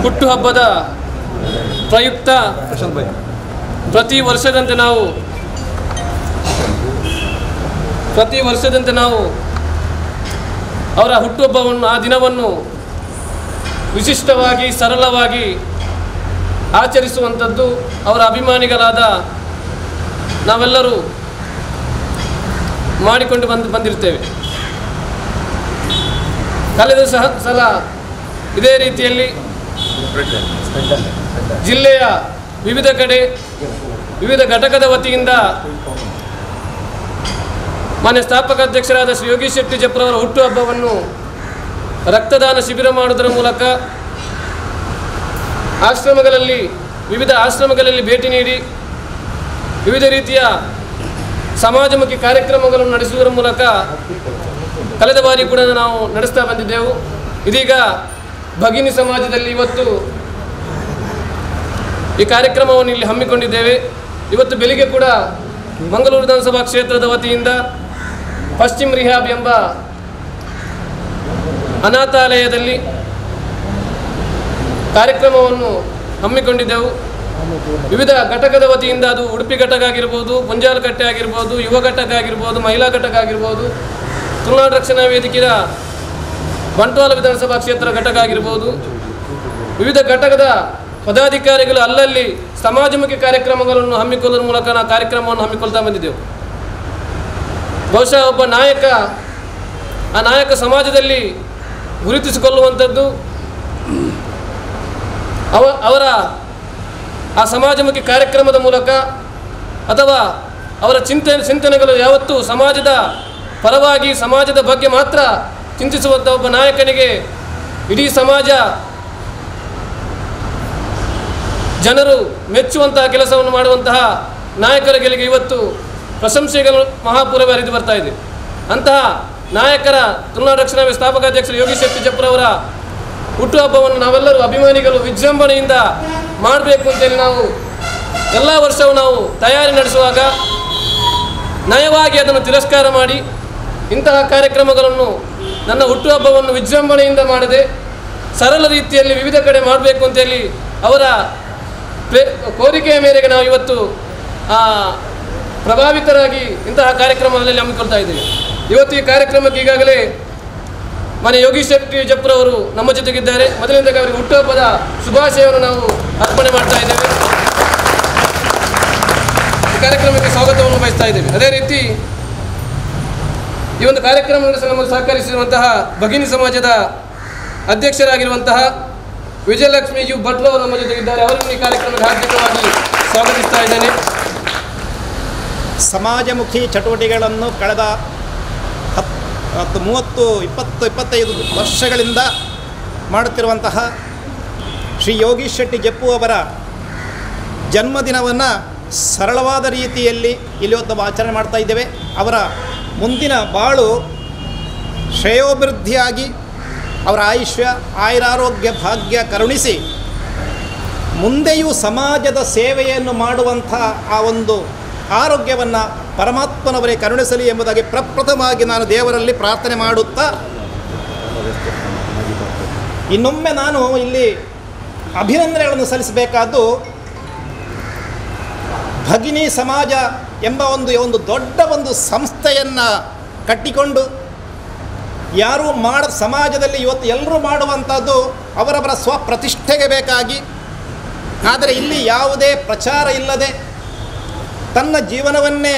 ಹುಟ್ಟುಹಬ್ಬದ ಪ್ರಯುಕ್ತ ಪ್ರತಿ ವರ್ಷದಂತೆ ನಾವು ಅವರ ಹುಟ್ಟುಹಬ್ಬವನ್ನು ಆ ದಿನವನ್ನು ವಿಶಿಷ್ಟವಾಗಿ ಸರಳವಾಗಿ ಆಚರಿಸುವಂಥದ್ದು ಅವರ ಅಭಿಮಾನಿಗಳಾದ ನಾವೆಲ್ಲರೂ ಮಾಡಿಕೊಂಡು ಬಂದಿರ್ತೇವೆ. ಕಳೆದ ಸಲ ಇದೇ ರೀತಿಯಲ್ಲಿ ಜಿಲ್ಲೆಯ ವಿವಿಧ ಕಡೆ ವಿವಿಧ ಘಟಕದ ವತಿಯಿಂದ ಮಾನ್ಯ ಸ್ಥಾಪಕ ಅಧ್ಯಕ್ಷರಾದ ಶ್ರೀ ಯೋಗೀಶ್ ಶೆಟ್ಟಿ ಜಪ್ಪುರ್ ಅವರ ಹುಟ್ಟುಹಬ್ಬವನ್ನು ರಕ್ತದಾನ ಶಿಬಿರ ಮಾಡುವುದರ ಮೂಲಕ ವಿವಿಧ ಆಶ್ರಮಗಳಲ್ಲಿ ಭೇಟಿ ನೀಡಿ ವಿವಿಧ ರೀತಿಯ ಸಮಾಜಮುಖಿ ಕಾರ್ಯಕ್ರಮಗಳನ್ನು ನಡೆಸುವುದರ ಮೂಲಕ ಕಳೆದ ಬಾರಿ ಕೂಡ ನಾವು ನಡೆಸ್ತಾ ಬಂದಿದ್ದೆವು. ಇದೀಗ ಭಗಿನಿ ಸಮಾಜದಲ್ಲಿ ಇವತ್ತು ಈ ಕಾರ್ಯಕ್ರಮವನ್ನು ಇಲ್ಲಿ ಹಮ್ಮಿಕೊಂಡಿದ್ದೇವೆ. ಇವತ್ತು ಬೆಳಿಗ್ಗೆ ಕೂಡ ಮಂಗಳೂರು ವಿಧಾನಸಭಾ ಕ್ಷೇತ್ರದ ವತಿಯಿಂದ ಪಶ್ಚಿಮ ರಿಹಾಬ್ ಎಂಬ ಅನಾಥಾಲಯದಲ್ಲಿ ಕಾರ್ಯಕ್ರಮವನ್ನು ಹಮ್ಮಿಕೊಂಡಿದ್ದೆವು. ವಿವಿಧ ಘಟಕದ ವತಿಯಿಂದ, ಅದು ಉಡುಪಿ ಘಟಕ ಆಗಿರ್ಬೋದು, ಪುಂಜಾಲಕಟ್ಟೆ ಆಗಿರ್ಬೋದು, ಯುವ ಘಟಕ ಆಗಿರ್ಬೋದು, ಮಹಿಳಾ ಘಟಕ ಆಗಿರ್ಬೋದು, ತುಳುನಾಡು ರಕ್ಷಣಾ ವೇದಿಕೆಯ ಬಂಟ್ವಾಳ ವಿಧಾನಸಭಾ ಕ್ಷೇತ್ರ ಘಟಕ ಆಗಿರ್ಬೋದು, ವಿವಿಧ ಘಟಕದ ಪದಾಧಿಕಾರಿಗಳು ಅಲ್ಲಲ್ಲಿ ಸಮಾಜಮುಖಿ ಕಾರ್ಯಕ್ರಮಗಳನ್ನು ಹಮ್ಮಿಕೊಳ್ಳುವ ಮೂಲಕ ನಾವು ಕಾರ್ಯಕ್ರಮವನ್ನು ಹಮ್ಮಿಕೊಳ್ತಾ ಬಂದಿದ್ದೆವು. ಬಹುಶಃ ಒಬ್ಬ ನಾಯಕ, ಆ ನಾಯಕ ಸಮಾಜದಲ್ಲಿ ಗುರುತಿಸಿಕೊಳ್ಳುವಂಥದ್ದು ಅವರ ಆ ಸಮಾಜಮುಖಿ ಕಾರ್ಯಕ್ರಮದ ಮೂಲಕ, ಅಥವಾ ಅವರ ಚಿಂತನೆಗಳು ಯಾವತ್ತೂ ಸಮಾಜದ ಪರವಾಗಿ, ಸಮಾಜದ ಬಗ್ಗೆ ಮಾತ್ರ ಚಿಂತಿಸುವಂಥ ಒಬ್ಬ ನಾಯಕನಿಗೆ ಇಡೀ ಸಮಾಜ, ಜನರು ಮೆಚ್ಚುವಂತಹ ಕೆಲಸವನ್ನು ಮಾಡುವಂತಹ ನಾಯಕರಿಗೆ ಇವತ್ತು ಪ್ರಶಂಸೆಗಳು ಮಹಾಪೂರ್ವ ಹರಿದು ಬರ್ತಾ ಇದೆ. ಅಂತಹ ನಾಯಕರ ತುಳುನಾಡು ರಕ್ಷಣಾ ಸ್ಥಾಪಕ ಅಧ್ಯಕ್ಷರು ಯೋಗಿ ಶೆಟ್ಟಿ ಜಪ್ಪರವರ ಹುಟ್ಟುಹಬ್ಬವನ್ನು ನಾವೆಲ್ಲರೂ ಅಭಿಮಾನಿಗಳು ವಿಜೃಂಭಣೆಯಿಂದ ಮಾಡಬೇಕು ಅಂತೇಳಿ ನಾವು ಎಲ್ಲ ವರ್ಷವೂ ನಾವು ತಯಾರಿ ನಡೆಸುವಾಗ ನಯವಾಗಿ ಅದನ್ನು ತಿರಸ್ಕಾರ ಮಾಡಿ, ಇಂತಹ ಕಾರ್ಯಕ್ರಮಗಳನ್ನು ನನ್ನ ಹುಟ್ಟುಹಬ್ಬವನ್ನು ವಿಜೃಂಭಣೆಯಿಂದ ಮಾಡದೆ ಸರಳ ರೀತಿಯಲ್ಲಿ ವಿವಿಧ ಕಡೆ ಮಾಡಬೇಕು ಅಂತೇಳಿ ಅವರ ಕೋರಿಕೆಯ ಮೇರೆಗೆ ನಾವು ಇವತ್ತು ಪ್ರಭಾವಿತರಾಗಿ ಇಂತಹ ಕಾರ್ಯಕ್ರಮಗಳಲ್ಲಿ ಹಮ್ಮಿಕೊಳ್ತಾ ಇದ್ದೀವಿ. ಇವತ್ತು ಈ ಕಾರ್ಯಕ್ರಮಕ್ಕೆ ಈಗಾಗಲೇ ಮನೆ ಯೋಗಿ ಶೆಟ್ಟಿ ಜಪ್ಪರವರು ನಮ್ಮ ಜೊತೆಗಿದ್ದಾರೆ. ಮೊದಲಿಂದಾಗಿ ಅವರಿಗೆ ಹುಟ್ಟುಹಬ್ಬದ ಶುಭಾಶಯವನ್ನು ನಾವು ಅರ್ಪಣೆ ಮಾಡ್ತಾ ಇದ್ದೇವೆ. ಈ ಕಾರ್ಯಕ್ರಮಕ್ಕೆ ಸ್ವಾಗತವನ್ನು ಬಯಸ್ತಾ ಇದ್ದೇವೆ. ಅದೇ ರೀತಿ ಈ ಒಂದು ಕಾರ್ಯಕ್ರಮ ನಡೆಸಲು ನಮಗೆ ಸಹಕರಿಸಿರುವಂತಹ ಭಗಿನಿ ಸಮಾಜದ ಅಧ್ಯಕ್ಷರಾಗಿರುವಂತಹ ವಿಜಯಲಕ್ಷ್ಮಿ ಯು ಭಟ್ರು ಅವರು ನಮ್ಮ ಜೊತೆಗಿದ್ದಾರೆ. ಅವರನ್ನು ಈ ಕಾರ್ಯಕ್ರಮಕ್ಕೆ ಹಾರ್ದಿಕವಾಗಿ ಸ್ವಾಗತಿಸ್ತಾ ಇದ್ದೇನೆ.
ಸಮಾಜಮುಖಿ ಚಟುವಟಿಕೆಗಳನ್ನು ಕಳೆದ 25 ವರ್ಷಗಳಿಂದ ಮಾಡುತ್ತಿರುವಂತಹ ಶ್ರೀ ಯೋಗಿ ಶೆಟ್ಟಿ ಜಪ್ಪು ಅವರ ಜನ್ಮದಿನವನ್ನು ಸರಳವಾದ ರೀತಿಯಲ್ಲಿ ಇಲ್ಲಿ ಇವತ್ತು ಆಚರಣೆ ಮಾಡ್ತಾ ಇದ್ದೇವೆ. ಅವರ ಮುಂದಿನ ಬಾಳು ಶ್ರೇಯೋಭಿವೃದ್ಧಿಯಾಗಿ ಅವರ ಆಯುಷ್ಯ, ಆಯುರಾರೋಗ್ಯ, ಭಾಗ್ಯ ಕರುಣಿಸಿ ಮುಂದೆಯೂ ಸಮಾಜದ ಸೇವೆಯನ್ನು ಮಾಡುವಂಥ ಆ ಒಂದು ಆರೋಗ್ಯವನ್ನು ಪರಮಾತ್ಮನವರೇ ಕರುಣಿಸಲಿ ಎಂಬುದಾಗಿ ಪ್ರಪ್ರಥಮವಾಗಿ ನಾನು ದೇವರಲ್ಲಿ ಪ್ರಾರ್ಥನೆ ಮಾಡುತ್ತಾ, ಇನ್ನೊಮ್ಮೆ ನಾನು ಇಲ್ಲಿ ಅಭಿನಂದನೆಗಳನ್ನು ಸಲ್ಲಿಸಬೇಕಾದ್ದು ಭಗಿನಿ ಸಮಾಜ ಎಂಬ ಒಂದು ದೊಡ್ಡ ಒಂದು ಸಂಸ್ಥೆಯನ್ನು ಕಟ್ಟಿಕೊಂಡು ಯಾರೂ ಸಮಾಜದಲ್ಲಿ ಇವತ್ತು ಎಲ್ಲರೂ ಮಾಡುವಂಥದ್ದು ಅವರವರ ಸ್ವಪ್ರತಿಷ್ಠೆಗೆ ಬೇಕಾಗಿ, ಆದರೆ ಇಲ್ಲಿ ಯಾವುದೇ ಪ್ರಚಾರ ಇಲ್ಲದೆ ತನ್ನ ಜೀವನವನ್ನೇ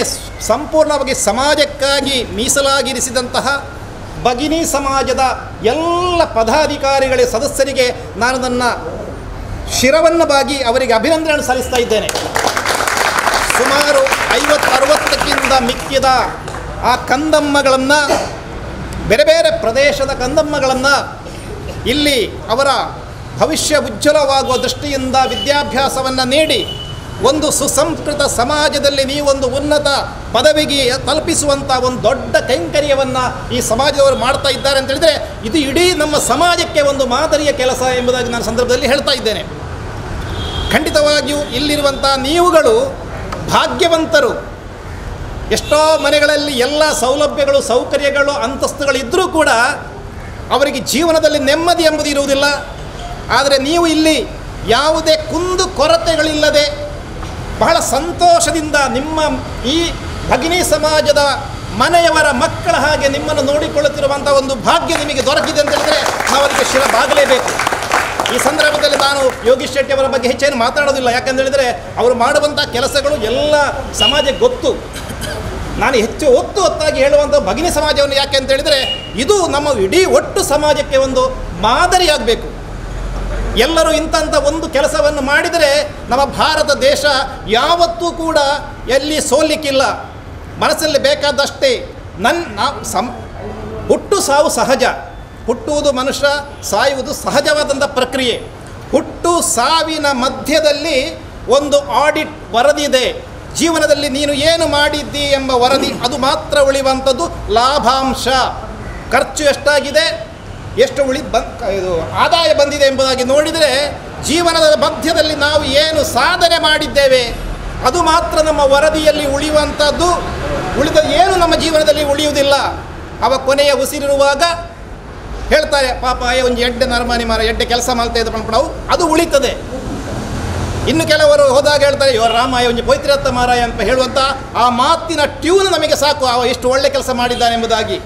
ಸಂಪೂರ್ಣವಾಗಿ ಸಮಾಜಕ್ಕಾಗಿ ಮೀಸಲಾಗಿರಿಸಿದಂತಹ ಭಗಿನಿ ಸಮಾಜದ ಎಲ್ಲ ಪದಾಧಿಕಾರಿಗಳ ಸದಸ್ಯರಿಗೆ ನಾನು ನನ್ನ ಶಿರವನ್ನು ಬಾಗಿ ಅವರಿಗೆ ಅಭಿನಂದನೆ ಸಲ್ಲಿಸ್ತಾ ಇದ್ದೇನೆ. ಸುಮಾರು 50-60ಕ್ಕಿಂತ ಮಿಕ್ಕಿದ ಆ ಕಂದಮ್ಮಗಳನ್ನು, ಬೇರೆ ಬೇರೆ ಪ್ರದೇಶದ ಕಂದಮ್ಮಗಳನ್ನು ಇಲ್ಲಿ ಅವರ ಭವಿಷ್ಯ ಉಜ್ವಲವಾಗುವ ದೃಷ್ಟಿಯಿಂದ ವಿದ್ಯಾಭ್ಯಾಸವನ್ನು ನೀಡಿ ಒಂದು ಸುಸಂಸ್ಕೃತ ಸಮಾಜದಲ್ಲಿ ನೀವೊಂದು ಉನ್ನತ ಪದವಿಗೆ ತಲುಪಿಸುವಂಥ ಒಂದು ದೊಡ್ಡ ಕೈಂಕರ್ಯವನ್ನು ಈ ಸಮಾಜದವರು ಮಾಡ್ತಾ ಇದ್ದಾರೆ ಅಂತ ಹೇಳಿದರೆ ಇದು ಇಡೀ ನಮ್ಮ ಸಮಾಜಕ್ಕೆ ಒಂದು ಮಾದರಿಯ ಕೆಲಸ ಎಂಬುದಾಗಿ ನಾನು ಸಂದರ್ಭದಲ್ಲಿ ಹೇಳ್ತಾ ಇದ್ದೇನೆ. ಖಂಡಿತವಾಗಿಯೂ ಇಲ್ಲಿರುವಂಥ ನೀವುಗಳು ಭಾಗ್ಯವಂತರು. ಎಷ್ಟೋ ಮನೆಗಳಲ್ಲಿ ಎಲ್ಲ ಸೌಲಭ್ಯಗಳು, ಸೌಕರ್ಯಗಳು, ಅಂತಸ್ತುಗಳು ಇದ್ದರೂ ಕೂಡ ಅವರಿಗೆ ಜೀವನದಲ್ಲಿ ನೆಮ್ಮದಿ ಎಂಬುದು ಇರುವುದಿಲ್ಲ. ಆದರೆ ನೀವು ಇಲ್ಲಿ ಯಾವುದೇ ಕುಂದು ಕೊರತೆಗಳಿಲ್ಲದೆ ಬಹಳ ಸಂತೋಷದಿಂದ ನಿಮ್ಮ ಈ ಭಗಿನಿ ಸಮಾಜದ ಮನೆಯವರ ಮಕ್ಕಳ ಹಾಗೆ ನಿಮ್ಮನ್ನು ನೋಡಿಕೊಳ್ಳುತ್ತಿರುವಂಥ ಒಂದು ಭಾಗ್ಯ ನಿಮಗೆ ದೊರಕಿದೆ ಅಂತ ಹೇಳಿದರೆ ನಾವು ಅದಕ್ಕೆ ಶಿರಬಾಗಲೇಬೇಕು. ಈ ಸಂದರ್ಭದಲ್ಲಿ ನಾನು ಯೋಗಿ ಶೆಟ್ಟಿ ಅವರ ಬಗ್ಗೆ ಹೆಚ್ಚೇನು ಮಾತಾಡೋದಿಲ್ಲ. ಯಾಕಂತೇಳಿದರೆ ಅವರು ಮಾಡುವಂಥ ಕೆಲಸಗಳು ಎಲ್ಲ ಸಮಾಜಕ್ಕೆ ಗೊತ್ತು. ನಾನು ಹೆಚ್ಚು ಹೊತ್ತಾಗಿ ಹೇಳುವಂಥ ಭಗಿನಿ ಸಮಾಜವನ್ನು ಯಾಕೆ ಅಂತ ಹೇಳಿದರೆ ಇದು ನಮ್ಮ ಇಡೀ ಒಟ್ಟು ಸಮಾಜಕ್ಕೆ ಒಂದು ಮಾದರಿಯಾಗಬೇಕು. ಎಲ್ಲರೂ ಇಂಥ ಒಂದು ಕೆಲಸವನ್ನು ಮಾಡಿದರೆ ನಮ್ಮ ಭಾರತ ದೇಶ ಯಾವತ್ತೂ ಕೂಡ ಎಲ್ಲಿ ಸೋಲಿಕ್ಕಿಲ್ಲ. ಮನಸ್ಸಲ್ಲಿ ಬೇಕಾದಷ್ಟೇ ಹುಟ್ಟು ಸಾವು ಸಹಜ, ಹುಟ್ಟುವುದು ಮನುಷ್ಯ, ಸಾಯುವುದು ಸಹಜವಾದಂಥ ಪ್ರಕ್ರಿಯೆ. ಹುಟ್ಟು ಸಾವಿನ ಮಧ್ಯದಲ್ಲಿ ಒಂದು ಆಡಿಟ್ ವರದಿ ಇದೆ. ಜೀವನದಲ್ಲಿ ನೀನು ಏನು ಮಾಡಿದ್ದಿ ಎಂಬ ವರದಿ, ಅದು ಮಾತ್ರ ಉಳಿಯುವಂಥದ್ದು. ಲಾಭಾಂಶ, ಖರ್ಚು ಎಷ್ಟಾಗಿದೆ, ಎಷ್ಟು ಇದು ಆದಾಯ ಬಂದಿದೆ ಎಂಬುದಾಗಿ ನೋಡಿದರೆ ಜೀವನದ ಮಧ್ಯದಲ್ಲಿ ನಾವು ಏನು ಸಾಧನೆ ಮಾಡಿದ್ದೇವೆ ಅದು ಮಾತ್ರ ನಮ್ಮ ವರದಿಯಲ್ಲಿ ಉಳಿಯುವಂಥದ್ದು. ಉಳಿದ ಏನು ನಮ್ಮ ಜೀವನದಲ್ಲಿ ಉಳಿಯುವುದಿಲ್ಲ. ಅವ ಕೊನೆಯ ಉಸಿರಿರುವಾಗ ಹೇಳ್ತಾರೆ, ಪಾಪ ಒಂದು ಎಡ್ಡೆ ನರಮಾನಿ ಮಾರ ಎಡ್ಡೆ ಕೆಲಸ ಮಾಡ್ತಾ ಇದ್ದ ಪಣಪಣವು ಅದು ಉಳಿತದೆ. ಇನ್ನು ಕೆಲವರು ಹೋದಾಗ ಹೇಳ್ತಾರೆ, ಇವ ರಾಮಾಯ ಒಂದು ಪೋಯ್ತಿರತ್ತ ಮಾರಾಯ ಅಂತ ಹೇಳುವಂಥ ಆ ಮಾತಿನ ಟ್ಯೂನ್ ನಮಗೆ ಸಾಕು, ಅವ ಎಷ್ಟು ಒಳ್ಳೆ ಕೆಲಸ ಮಾಡಿದ್ದಾನೆ ಎಂಬುದಾಗಿ.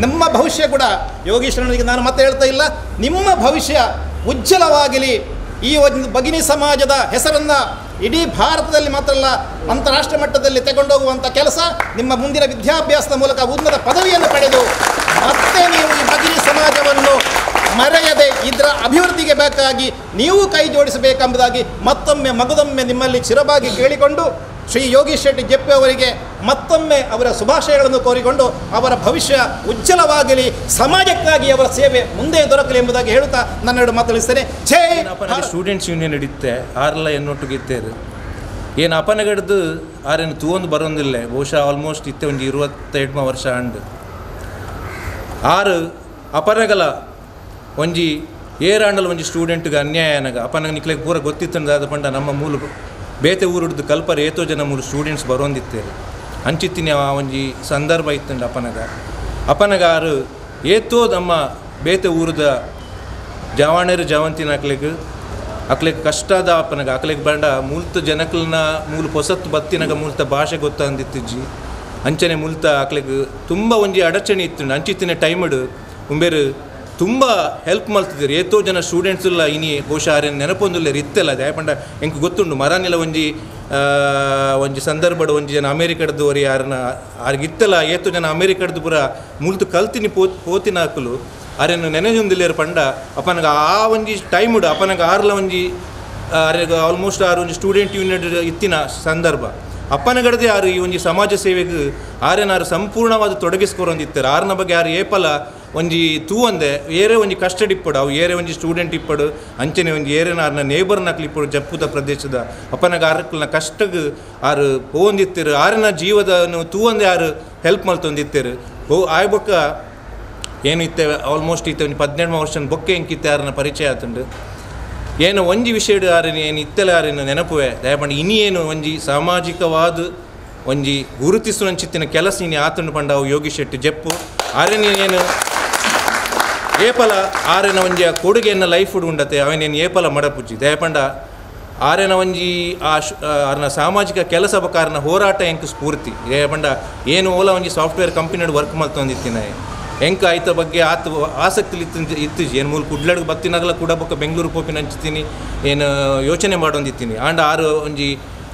ನಮ್ಮ ಭವಿಷ್ಯ ಕೂಡ ಯೋಗೀಶ್ವರನಿಗೆ ನಾನು ಮತ್ತೆ ಹೇಳ್ತಾ ಇಲ್ಲ, ನಿಮ್ಮ ಭವಿಷ್ಯ ಉಜ್ವಲವಾಗಲಿ. ಈ ಒಂದು ಭಗಿನಿ ಸಮಾಜದ ಹೆಸರನ್ನು ಇಡೀ ಭಾರತದಲ್ಲಿ ಮಾತ್ರ ಅಲ್ಲ ಅಂತಾರಾಷ್ಟ್ರ ಮಟ್ಟದಲ್ಲಿ ತಗೊಂಡೋಗುವಂಥ ಕೆಲಸ ನಿಮ್ಮ ಮುಂದಿನ ವಿದ್ಯಾಭ್ಯಾಸದ ಮೂಲಕ ಉನ್ನತ ಪದವಿಯನ್ನು ಪಡೆದು ಮತ್ತೆ ನೀವು ಈ ಭಗಿನಿ ಸಮಾಜವನ್ನು ಮರೆಯದೆ ಇದರ ಅಭಿವೃದ್ಧಿಗೆ ಬೇಕಾಗಿ ನೀವು ಕೈ ಜೋಡಿಸಬೇಕೆಂಬುದಾಗಿ ಮತ್ತೊಮ್ಮೆ ಮಗದೊಮ್ಮೆ ನಿಮ್ಮಲ್ಲಿ ಚಿರವಾಗಿ ಕೇಳಿಕೊಂಡು ಶ್ರೀ ಯೋಗೀಶ್ ಶೆಟ್ಟಿ ಜೆಪ್ಪಿ ಅವರಿಗೆ ಮತ್ತೊಮ್ಮೆ ಅವರ ಶುಭಾಶಯಗಳನ್ನು ಕೋರಿಕೊಂಡು ಅವರ ಭವಿಷ್ಯ ಉಜ್ವಲವಾಗಲಿ, ಸಮಾಜಕ್ಕಾಗಿ ಅವರ ಸೇವೆ ಮುಂದೆ ದೊರಕಲಿ ಎಂಬುದಾಗಿ ಹೇಳುತ್ತಾ ನನ್ನೆರಡು ಮಾತನಾಡಿಸ್ತೇನೆ. ಜೈ
ಸ್ಟೂಡೆಂಟ್ಸ್ ಯೂನಿಯನ್ ಹಿಡಿತೆ ಆರೆಲ್ಲ ಎನ್ನೊಟ್ಟಿಗೆ ಇತ್ತೇರು ಏನು ಅಪನಗಡ್ದು ಆರೇನು ತೂವೊಂದು ಬರೋದಿಲ್ಲ. ಬಹುಶಃ ಆಲ್ಮೋಸ್ಟ್ ಇತ್ತೆ ಒಂದು 22 ವರ್ಷ ಅಂಡು ಆರು ಅಪನಗಲ ಒಂಜಿ ಏರಾಂಡಲ್ ಒಂಜಿ ಸ್ಟೂಡೆಂಟ್ಗೆ ಅನ್ಯಾಯ ಅನಗ ಅಪನಗ ನಿಕ್ಲೆಗೆ ಪೂರ ಗೊತ್ತಿತ್ತಂದಾದ ಪಂಡ ನಮ್ಮ ಮೂಲ ಬೇತೆ ಊರುಡ್ದು ಕಲ್ಪರ ಏತೋ ಜನ ಮೂರು ಸ್ಟೂಡೆಂಟ್ಸ್ ಬರೋಂದಿತ್ತೇರು ಅಂಚಿತ್ತಿನ ಒಂಜಿ ಸಂದರ್ಭ ಇತ್ತಂಡ ಅಪನಗ ಆರು ಏತೋ ನಮ್ಮ ಬೇತೆ ಊರದ ಜವಾಣರು ಜವಂತಿನ ಅಕ್ಲೆಗೆ ಕಷ್ಟದ ಅಪನಗ ಅಕ್ಲೆಗೆ ಬಂಡ ಮೂಲ್ತ ಜನಕಲ್ನ ಮೂಲ ಹೊಸತ್ತು ಬತ್ತಿನಾಗ ಮೂಲ್ತ ಭಾಷೆ ಗೊತ್ತಂದಿತ್ತಿಜ್ಜಿ ಅಂಚನೆ ಮೂಲ್ತ ಅಕ್ಲೆಗೆ ತುಂಬ ಒಂಜಿ ಅಡಚಣೆ ಇತ್ತು. ಅಂಚಿತ್ತಿನ ಟೈಮಡು ಉಂಬೇರು ತುಂಬ ಹೆಲ್ಪ್ ಮಾಡ್ತಿದ್ದೀರಿ. ಏತೋ ಜನ ಸ್ಟೂಡೆಂಟ್ಸ್ ಇಲ್ಲ ಇನಿ ಬಹುಶಃ ಆರೇನು ನೆನಪೊಂದಿಲ್ಲ ಇತ್ತೆಲ್ಲ ದಯಪಂಡ ಎಂಗೆ ಗೊತ್ತುಂಡು ಮರಾನೆಲ್ಲ ಒಂಜಿ ಸಂದರ್ಭಡು ಒಂಜಿ ಜನ ಅಮೇರಿಕಡ್ದು ಅವರಿ ಯಾರನ್ನ ಆರ್ಗಿತ್ತಲ್ಲ ಏತೋ ಜನ ಅಮೇರಿಕಡ್ದು ಪೂರ ಮುಲ್ತು ಕಲ್ತಿನಿ ಪೋತಿನ ಹಾಕಲು ಆರೇನು ನೆನೆಜೊಂದಿಲ್ಲೇರು ಪಂಡ ಅಪನಗ ಆ ಒಂಜಿ ಟೈಮುಡು ಅಪನಗ ಆರ್ಲ ಒಂಜಿ ಆಲ್ಮೋಸ್ಟ್ ಆರು ಒಂಜಿ ಸ್ಟೂಡೆಂಟ್ ಯೂನಿಯನ್ ಇತ್ತಿನ ಸಂದರ್ಭ ಅಪ್ಪನಗಡದೆ ಯಾರು ಈ ಒಂಜಿ ಸಮಾಜ ಸೇವೆಗೆ ಆರೇನಾರು ಸಂಪೂರ್ಣವಾದ ತೊಡಗಿಸ್ಕೊರೊಂದಿತ್ತಾರೆ. ಆರ್ನ ಬಗ್ಗೆ ಯಾರು ಏಪಲ ಒಂಜಿ ತೂವಂದೆ ಏರೆ ಒಂಜಿ ಕಷ್ಟಡ್ ಇಪ್ಪಡು ಅವು ಏರೆ ಒಂಜಿ ಸ್ಟೂಡೆಂಟ್ ಇಪ್ಪಡು ಅಂಚನೆ ಒಂಜಿ ಏರೆನಾರ್ನ ನೇಬರ್ನಾಕ್ಲಿ ಇಪ್ಪಡು ಜಪ್ಪುದ ಪ್ರದೇಶದ ಅಪ್ಪನಗ ಆರಕ್ಲನ ಕಷ್ಟಗೆ ಆರು ಹೋಂದಿತ್ತೇರು ಆರನ ಜೀವದ ತೂವಂದೆ ಯಾರು ಹೆಲ್ಪ್ ಮಲ್ತೊಂದಿತ್ತೇರು ಆಯ್ ಬೊಕ್ಕ ಏನು ಇತ್ತೇವೆ ಆಲ್ಮೋಸ್ಟ್ ಇತ್ತೆ ಒಂದು 17 ವರ್ಷ ಬೊಕ್ಕೆ ಎಂಕಿತ್ತೆ ಯಾರನ್ನ ಪರಿಚಯ ಆತುಂಡು ಏನು ಒಂಜಿ ವಿಷಯಡು ಯಾರೇನು ಏನು ಇತ್ತೆಲ್ಲ ಯಾರೇನು ನೆನಪುವೆ ದಯಪಂಡ ಇನಿ ಏನು ಒಂಜಿ ಸಾಮಾಜಿಕವಾದ ಒಂಜಿ ಗುರುತಿಸುವಂಚಿತ್ತಿನ ಕೆಲಸ ಇನಿ ಆತುಂಡು ಪಂಡ ಅವು ಯೋಗೀಶ್ ಶೆಟ್ಟಿ ಜೆಪ್ಪು ಆರೇನೇನು ಏಪಲ ಆರೇನ ಒಂಜಿ ಕೊಡುಗೆಯನ್ನು ಲೈಫ್ ಉಂಡತೆ ಅವೇನೇನು ಏಪಲ ಮಡಪುಜ್ಜಿ ದಯಪಂಡ ಆರೇನ ಒಂಜಿ ಆರ್ನ ಸಾಮಾಜಿಕ ಕೆಲಸ ಬಕಾರನ ಹೋರಾಟ ಎಂಕು ಸ್ಫೂರ್ತಿ ದಯಪಂಡ ಏನು ಓಲ ಒಂಜಿ ಸಾಫ್ಟ್ವೇರ್ ಕಂಪನಿಯಡು ವರ್ಕ್ ಮಾಡ್ತೊಂದಿತ್ತಿನ ಎಂಕ ಆಯ್ತ ಬಗ್ಗೆ ಆಸಕ್ತಿ ಇತ್ತು ಏನು ಮೂಲ ಕುಡ್ಲಡ್ಗೆ ಬತ್ತಿನಾಗಲ ಕೂಡ ಬೊಕ್ಕ ಬೆಂಗಳೂರು ಪೋಪಿನ ಹಂಚ್ತೀನಿ ಏನು ಯೋಚನೆ ಮಾಡೋಂದಿತ್ತೀನಿ ಆಂಡ ಆರು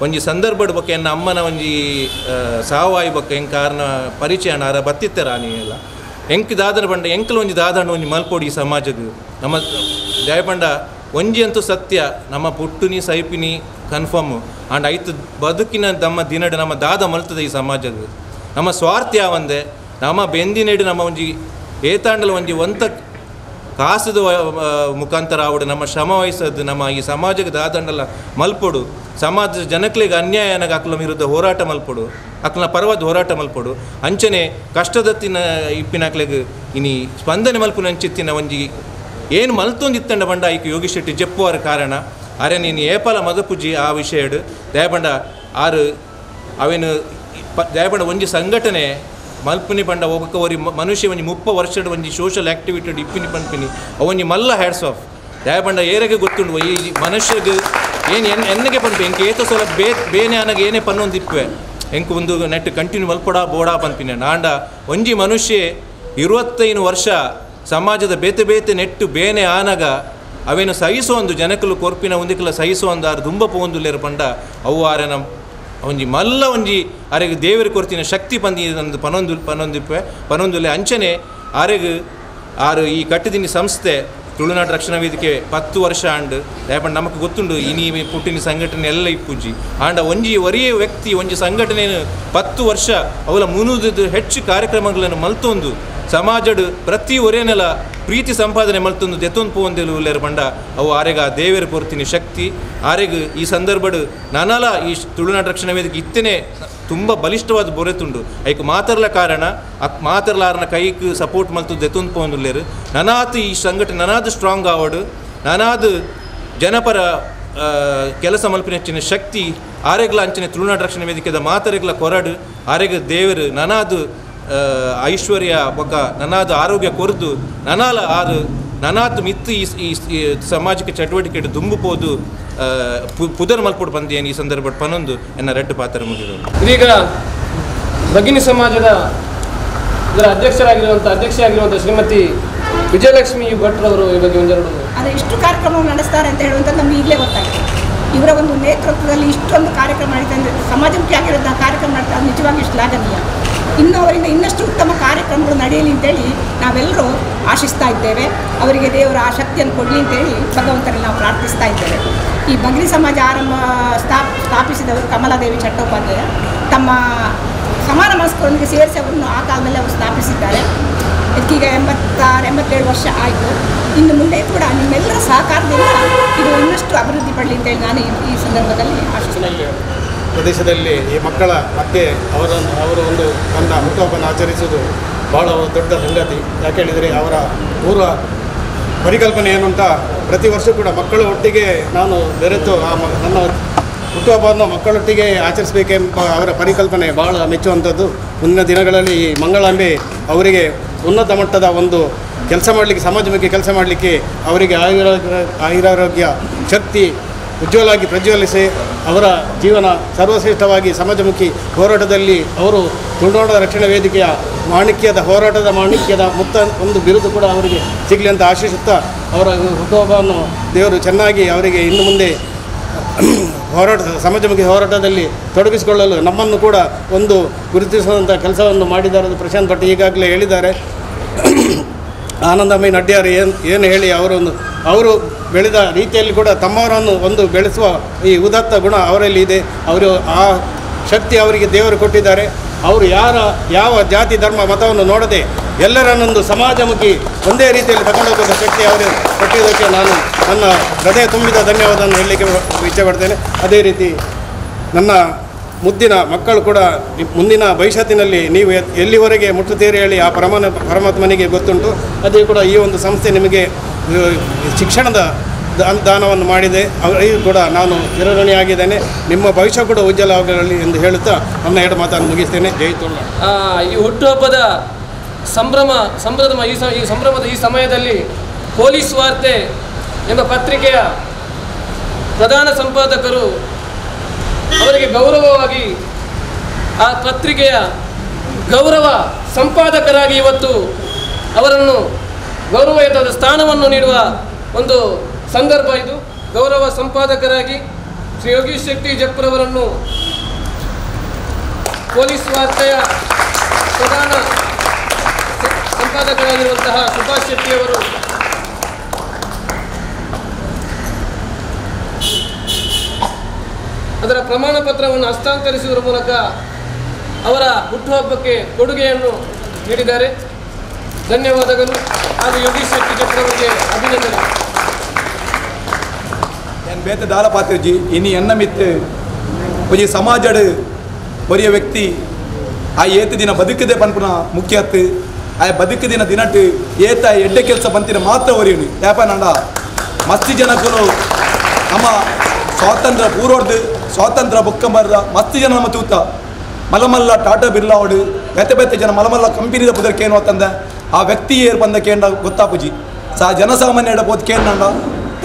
ಒಂಜಿ ಸಂದರ್ಭದ ಬಗ್ಗೆ ಎನ್ನ ಅಮ್ಮನ ಒಂಜಿ ಸಾವಾಯಿ ಬಗ್ಗೆ ಎಂಕ ಆರ್ನ ಪರಿಚಯ ಆರ ಬತ್ತಿತ್ತಾರ ನೀವೆಲ್ಲ ಎಂಕ್ ದಾದನ ಬಂಡ ಎಂಕಲ್ ಒಂಜಿ ದಾದಣ್ಣ ಒಂಜಿ ಮಲ್ಪೋಡಿ ಈ ಸಮಾಜದ ನಮ್ಮ ದಯಪಂಡ ಒಂಜಿ ಅಂತೂ ಸತ್ಯ ನಮ್ಮ ಪುಟ್ಟುನಿ ಸೈಪಿನಿ ಕನ್ಫರ್ಮ್ ಆಂಡ ಐತು ಬದುಕಿನ ನಮ್ಮ ದಿನಡು ನಮ್ಮ ದಾದ ಮಲ್ತದ ಈ ಸಮಾಜದ ನಮ್ಮ ಸ್ವಾರ್ಥ ಯಾವಂದೆ ನಮ್ಮ ಬೆಂದಿನೆಡು ನಮ್ಮ ಒಂಜಿ ಏತಾಂಡಲ ಒಂಜಿ ಒಂತ ಕಾಸದ ಮುಖಾಂತರ ಆವಡು ನಮ್ಮ ಶ್ರಮ ವಹಿಸೋದು ನಮ್ಮ ಈ ಸಮಾಜಕ್ಕೆ ದಾದಂಡಲ ಮಲ್ಪೊಡು ಸಮಾಜದ ಜನಕ್ಲಿಗೆ ಅನ್ಯಾಯ ಅನಗ ಅಕ್ಲ ವಿರುದ್ಧ ಹೋರಾಟ ಮಲ್ಪೊಡು ಅಕ್ಲನ ಪರವಾದ ಹೋರಾಟ ಮಲ್ಪೊಡು ಅಂಚನೆ ಕಷ್ಟದತ್ತಿನ ಇಪ್ಪಿನಕ್ಲೆಗೆ ಇನಿ ಸ್ಪಂದನೆ ಮಲ್ಪುನ ಅಂಚಿತ್ತಿನ ಒಂಜಿ ಏನು ಮಲ್ತೊಂದಿತ್ತಂಡ ಬಂಡ ಈಕ ಯೋಗೀಶ್ ಶೆಟ್ಟಿ ಜೆಪ್ಪುವರ ಕಾರಣ ಅರೆ ನೀನು ಏಪಲ ಮದಪುಜಿ ಆ ವಿಷಯಡು ದಯಪಂಡ ಆರು ಅವೇನು ದಯಪಂಡ ಒಂಜಿ ಸಂಘಟನೆ ಮಲ್ಪನಿ ಪಂಡ ಒಬ್ಬಕ್ಕೆ ಒರಿ ಮನುಷ್ಯ ಒಂಜಿ 30 ವರ್ಷದ ಒಂಜಿ ಸೋಷಲ್ ಆ್ಯಕ್ಟಿವಿಟಿ ಇಪ್ಪಿನಿ ಪನ್ಪಿನಿ ಅವೊಂಜಿ ಮಲ್ಲ ಹ್ಯಾಡ್ಸ್ ಆಫ್ ದಯಪಂಡ ಏರೆಗೆ ಗೊತ್ತುಂಡು ಈ ಮನುಷ್ಯಗೆ ಏನು ಎನ್ನಗೆ ಪನ್ಪಿ ಎಂಕ ಏತ ಸಲ ಬೇನೆ ಅನಗೆ ಏನೇ ಪನ್ನೊಂದಿಪ್ಪೆ ಎಂಕು ಒಂದು ನೆಟ್ ಕಂಟಿನ್ಯೂ ಮಲ್ಪಡ ಬೋಡಾ ಪನ್ಪಿನ ನಾಂಡ ಒಂಜಿ ಮನುಷ್ಯ 25 ವರ್ಷ ಸಮಾಜದ ಬೇತೆ ನೆಟ್ಟು ಬೇನೆ ಆನಗ ಅವೇನು ಸಹಿಸೋಂದು ಜನಕಲು ಕೊರ್ಪಿನ ಒಂದಿಕಲ ಸಹಿಸೋಂದು ಆರು ದುಂಬ ಪೋಂದುಲ್ಲೇರು ಪಂಡ ಅವು ಆರೆ ನಮ್ಮ ಒಂಜಿ ಮಲ್ಲ ಒಂಜಿ ಅರೆಗೆ ದೇವರ ಕೊರ್ತಿನ ಶಕ್ತಿ ಪಂದಿ ಪನೊಂದುಲ್ಲೆ ಅಂಚನೆ ಆರೆಗೆ ಆರು ಈ ಕಟ್ಟದಿನಿ ಸಂಸ್ಥೆ ತುಳುನಾಡು ರಕ್ಷಣಾ ವೇದಿಕೆ 10 ವರ್ಷ ಆಂಡ್ ದಯಪಂಡ ನಮಗೆ ಗೊತ್ತುಂಡು ಇನಿ ಪುಟ್ಟಿನ ಸಂಘಟನೆ ಎಲ್ಲ ಇಪ್ಪುಜಿ ಆಂಡ ಒಂಜಿ ಒರಿಯೇ ವ್ಯಕ್ತಿ ಒಂಜಿ ಸಂಘಟನೆಯನ್ನು 10 ವರ್ಷ ಅವಲ 300 ಹೆಚ್ಚು ಕಾರ್ಯಕ್ರಮಗಳನ್ನು ಮಲ್ತೊಂದು ಸಮಾಜಡು ಪ್ರತಿ ಒರೇನೆಲ ಪ್ರೀತಿ ಸಂಪಾದನೆ ಮಲ್ತೊಂದು ದೆತ್ತೊಂದು ಪೋಂದೆಲು ಪಂಡ ಅವು ಆರೆಗ ದೇವೇರ ಪೊರ್ತಿನ ಶಕ್ತಿ ಆರೆಗೆ ಈ ಸಂದರ್ಭಡು ನನಲ ಈ ತುಳುನಾಡು ರಕ್ಷಣಾ ವೇದಿಕೆ ಇತ್ತೇನೆ ತುಂಬ ಬಲಿಷ್ಠವಾದ ಬೊರೆತುಂಡು ಐಕ್ ಮಾತರ್ಲ ಕಾರಣ ಮಾತರ್ಲಾರನ ಕೈಗೆ ಸಪೋರ್ಟ್ ಮಲ್ತು ದೆತ್ತೊಂದು ಪೋಂದುಲ್ಲೇರು ನನಾತು ಈ ಸಂಘಟನೆ ನನಾದು ಸ್ಟ್ರಾಂಗ್ ಆವಡು ನನಾದು ಜನಪರ ಕೆಲಸ ಮಲ್ಪಿನ ಹೆಚ್ಚಿನ ಶಕ್ತಿ ಆರೆಗ್ಲ ಅಂಚನೆ ತುಳುನಾಡು ರಕ್ಷಣಾ ವೇದಿಕೆದ ಮಾತರೆಗ್ಲ ಕೊರಡು ಆರೆಗ ದೇವರು ನನಾದು ಐಶ್ವರ್ಯ ಬೊಕ್ಕ ನನಾದು ಆರೋಗ್ಯ ಕೊರದು ನನಾಲ ಆರು ನನಾತು ಮಿತ್ತು ಈ ಸಾಮಾಜಿಕ ಚಟುವಟಿಕೆ ದುಂಬುಪೋದು ಪುದರ್ ಮಲ್ಪೋಡು ಬಂದಿಯೇನು ಈ ಸಂದರ್ಭ ಪನೊಂದು ಎನ್ನ ರೆಡ್ ಪಾತ್ರ ಮುಗಿದು
ಇದೀಗ ಭಗಿನಿ ಸಮಾಜದ ಇದರ ಅಧ್ಯಕ್ಷೆಯಾಗಿರುವಂಥ ಶ್ರೀಮತಿ ವಿಜಯಲಕ್ಷ್ಮಿ ಭಟ್ರವರು ಈ ಬಗ್ಗೆ ಒಂದೆರಡು
ಅದೇ ಇಷ್ಟು ಕಾರ್ಯಕ್ರಮವನ್ನು ನಡೆಸ್ತಾರೆ ಅಂತ ಹೇಳುವಂಥದ್ದು ನಮಗೆ ಈಗಲೇ ಗೊತ್ತಾಗಿದೆ. ಇವರ ಒಂದು ನೇತೃತ್ವದಲ್ಲಿ ಇಷ್ಟೊಂದು ಕಾರ್ಯಕ್ರಮ ನಡೀತಾ ಅಂದರೆ ಸಮಾಜಮುಖಿ ಆಗಿರೋದು ಕಾರ್ಯಕ್ರಮ ನಡೀತಾ ಅದು ನಿಜವಾಗಿ ಶ್ಲಾಘನೀಯ. ಇನ್ನು ಅವರಿಂದ ಇನ್ನಷ್ಟು ಉತ್ತಮ ಕಾರ್ಯಕ್ರಮಗಳು ನಡೆಯಲಿ ಅಂತೇಳಿ ನಾವೆಲ್ಲರೂ ಆಶಿಸ್ತಾ ಇದ್ದೇವೆ. ಅವರಿಗೆ ದೇವರ ಆ ಶಕ್ತಿಯನ್ನು ಕೊಡಲಿ ಅಂತೇಳಿ ಭಗವಂತರಲ್ಲಿ ನಾವು ಪ್ರಾರ್ಥಿಸ್ತಾ ಇದ್ದೇವೆ. ಈ ಭಗಿನಿ ಸಮಾಜ ಸ್ಥಾಪಿಸಿದವರು ಕಮಲಾದೇವಿ ಚಟ್ಟೋಪಾಧ್ಯಾಯ ತಮ್ಮ ಸಮಾನ ಮನಸ್ಕರೊಂದಿಗೆ ಸೇರಿಸಿ ಅವರನ್ನು ಆ ಕಾಲದಲ್ಲಿ ಅವರು ಸ್ಥಾಪಿಸಿದ್ದಾರೆ. ಇದಕ್ಕೀಗ 86-87 ವರ್ಷ ಆಯಿತು. ಇನ್ನು ಮುಂದೆ ಕೂಡ ನಿಮ್ಮೆಲ್ಲರ ಸಹಕಾರದಿಂದ ಇದು ಇನ್ನಷ್ಟು ಅಭಿವೃದ್ಧಿ ಪಡಲಿ ಅಂತೇಳಿ ನಾನು ಈ ಸಂದರ್ಭದಲ್ಲಿ ಆಶಿಸುತ್ತೇನೆ.
ಪ್ರದೇಶದಲ್ಲಿ ಈ ಮಕ್ಕಳ ಮತ್ತೆ ಅವರು ಒಂದು ನನ್ನ ಹುಟ್ಟುಹಬ್ಬವನ್ನು ಆಚರಿಸುವುದು ಭಾಳ ದೊಡ್ಡ ಸಂಗತಿ. ಯಾಕೇಳಿದರೆ ಅವರ ಪೂರ್ವ ಪರಿಕಲ್ಪನೆ ಏನುಂಟ ಪ್ರತಿ ವರ್ಷ ಕೂಡ ಮಕ್ಕಳ ಒಟ್ಟಿಗೆ ನಾನು ಬೆರೆತು ನನ್ನ ಹುಟ್ಟುಹಬ್ಬವನ್ನು ಮಕ್ಕಳೊಟ್ಟಿಗೆ ಆಚರಿಸಬೇಕೆಂಬ ಅವರ ಪರಿಕಲ್ಪನೆ ಭಾಳ ಮೆಚ್ಚುವಂಥದ್ದು. ಮುಂದಿನ ದಿನಗಳಲ್ಲಿ ಈ ಮಂಗಳಾಂಬೆ ಅವರಿಗೆ ಉನ್ನತ ಮಟ್ಟದ ಒಂದು ಕೆಲಸ ಮಾಡಲಿಕ್ಕೆ, ಸಮಾಜಮುಖಿ ಕೆಲಸ ಮಾಡಲಿಕ್ಕೆ ಅವರಿಗೆ ಆಯುರಾರೋಗ್ಯ ಶಕ್ತಿ ಉಜ್ವಲವಾಗಿ ಪ್ರಜ್ವಲಿಸಿ ಅವರ ಜೀವನ ಸರ್ವಶ್ರೇಷ್ಠವಾಗಿ ಸಮಾಜಮುಖಿ ಹೋರಾಟದಲ್ಲಿ ಅವರು ತುಳುನಾಡು ರಕ್ಷಣಾ ವೇದಿಕೆಯ ಹೋರಾಟದ ಮಾಣಿಕ್ಯದ ಒಂದು ಬಿರುದು ಕೂಡ ಅವರಿಗೆ ಸಿಗಲಿ ಅಂತ ಆಶಿಸುತ್ತಾ ಅವರ ಹುಟ್ಟುಹಬ್ಬವನ್ನು ದೇವರು ಚೆನ್ನಾಗಿ ಅವರಿಗೆ ಇನ್ನು ಮುಂದೆ ಸಮಾಜಮುಖಿ ಹೋರಾಟದಲ್ಲಿ ತೊಡಗಿಸಿಕೊಳ್ಳಲು ನಮ್ಮನ್ನು ಕೂಡ ಒಂದು ಗುರುತಿಸುವಂಥ ಕೆಲಸವನ್ನು ಮಾಡಿದ್ದಾರೆ. ಪ್ರಶಾಂತ್ ಭಟ್ ಈಗಾಗಲೇ ಹೇಳಿದ್ದಾರೆ. ಆನಂದಮಯಿ ನಡ್ಯಾರು ಏನು ಹೇಳಿ ಅವರು ಬೆಳೆದ ರೀತಿಯಲ್ಲಿ ಕೂಡ ತಮ್ಮವರನ್ನು ಒಂದು ಬೆಳೆಸುವ ಈ ಉದಾತ್ತ ಗುಣ ಅವರಲ್ಲಿ ಇದೆ. ಅವರು ಆ ಶಕ್ತಿ ಅವರಿಗೆ ದೇವರು ಕೊಟ್ಟಿದ್ದಾರೆ. ಅವರು ಯಾವ ಜಾತಿ ಧರ್ಮ ಮತವನ್ನು ನೋಡದೆ ಎಲ್ಲರನ್ನೊಂದು ಸಮಾಜಮುಖಿ ಒಂದೇ ರೀತಿಯಲ್ಲಿ ತಗೊಂಡೋಗೋದ ಶಕ್ತಿ ಅವರು ಕೊಟ್ಟಿದ್ದಕ್ಕೆ ನಾನು ನನ್ನ ಹೃದಯ ತುಂಬಿದ ಧನ್ಯವಾದವನ್ನು ಹೇಳಲಿಕ್ಕೆ ಇಚ್ಛೆಪಡ್ತೇನೆ. ಅದೇ ರೀತಿ ನನ್ನ ಮುದ್ದಿನ ಮಕ್ಕಳು ಕೂಡ ಮುಂದಿನ ಭವಿಷ್ಯತ್ತಿನಲ್ಲಿ ನೀವು ಎಲ್ಲಿವರೆಗೆ ಮುಟ್ಟುತ್ತೀರಿ ಹೇಳಿ ಆ ಪರಮಾತ್ಮನಿಗೆ ಗೊತ್ತುಂಟು. ಅದೇ ಕೂಡ ಈ ಒಂದು ಸಂಸ್ಥೆ ನಿಮಗೆ ಶಿಕ್ಷಣದ ದಾನವನ್ನು ಮಾಡಿದೆ. ಅವರಿಗೂ ಕೂಡ ನಾನು ಚಿರಋಣಿಯಾಗಿದ್ದೇನೆ. ನಿಮ್ಮ ಭವಿಷ್ಯ ಕೂಡ ಉಜ್ವಲವಾಗಲಿ ಎಂದು ಹೇಳುತ್ತಾ ನನ್ನ ಎರಡು ಮಾತನ್ನು ಮುಗಿಸ್ತೇನೆ. ಜೈ ತುಳುನಾಡು.
ಈ ಹುಟ್ಟುಹಬ್ಬದ ಸಂಭ್ರಮದ ಈ ಸಮಯದಲ್ಲಿ ಪೊಲೀಸ್ ವಾರ್ತೆ ಎಂಬ ಪತ್ರಿಕೆಯ ಪ್ರಧಾನ ಸಂಪಾದಕರು ಅವರಿಗೆ ಗೌರವವಾಗಿ ಆ ಪತ್ರಿಕೆಯ ಗೌರವ ಸಂಪಾದಕರಾಗಿ ಇವತ್ತು ಅವರನ್ನು ಗೌರವಯುತವಾದ ಸ್ಥಾನವನ್ನು ನೀಡುವ ಒಂದು ಸಂದರ್ಭ ಇದು. ಗೌರವ ಸಂಪಾದಕರಾಗಿ ಶ್ರೀ ಯೋಗೀಶ್ ಶೆಟ್ಟಿ ಜಪ್ರವರನ್ನು ಪೊಲೀಸ್ ವಾರ್ತೆಯ ಪ್ರಧಾನ ಸಂಪಾದಕರಾಗಿರುವಂತಹ ಸುಭಾಷ್ ಶೆಟ್ಟಿಯವರು ಅದರ ಪ್ರಮಾಣ ಪತ್ರವನ್ನು ಹಸ್ತಾಂತರಿಸುವುದರ ಮೂಲಕ ಅವರ ಹುಟ್ಟುಹಬ್ಬಕ್ಕೆ ಕೊಡುಗೆಯನ್ನು ನೀಡಿದ್ದಾರೆ. ಧನ್ಯವಾದಗಳು. ಹಾಗೂ ಯೋಗೀಶ್ ಶೆಟ್ಟಿ ಜಪ್ರವರಿಗೆ ಅಭಿನಂದನೆ.
ಏನು ಬೇತ ದಾಲ ಪಾತ್ರಜಿ ಇನ್ನು ಎನ್ನ ಮಿತ್ತು ಒಂಜಿ ಸಮಾಜಡ್ ಒರಿಯ ವ್ಯಕ್ತಿ ಆ ಏತು ದಿನ ಬದುಕದೆ ಪನ್ಪುನ ಮುಖ್ಯತ್ತು ಆ ಬದುಕು ದಿನಟ್ಟು ಏತ ಎಡ್ಡೆ ಕೆಲಸ ಬಂತಿನ ಮಾತ್ರ ಒರಿಯುನಿ ಯಾಪ ನಂಡ ಮಸ್ತಿ ಜನಕ್ಕೂ ನಮ್ಮ ಸ್ವಾತಂತ್ರ್ಯ ಪೂರ್ವಡ್ದು ಸ್ವಾತಂತ್ರ್ಯ ಬೊಕ್ಕಂಬರ್ದ ಮಸ್ತಿ ಜನ ನಮ್ಮ ತೂತ ಮಲಮಲ್ಲ ಟಾಟಾ ಬಿರ್ಲಾ ಅವಡು ಬೆತ್ತೆ ಜನ ಮಲಮಲ್ಲ ಕಂಪನಿದ ಪುದರ್ ಕೇನು ಅಂತಂದ ಆ ವ್ಯಕ್ತಿ ಏರ್ ಬಂದ ಕೇಂದ್ರ ಗೊತ್ತಾಪುಜಿ ಜನಸಾಮಾನ್ಯ ಹೋದ್ ಕೇಂದ್ರ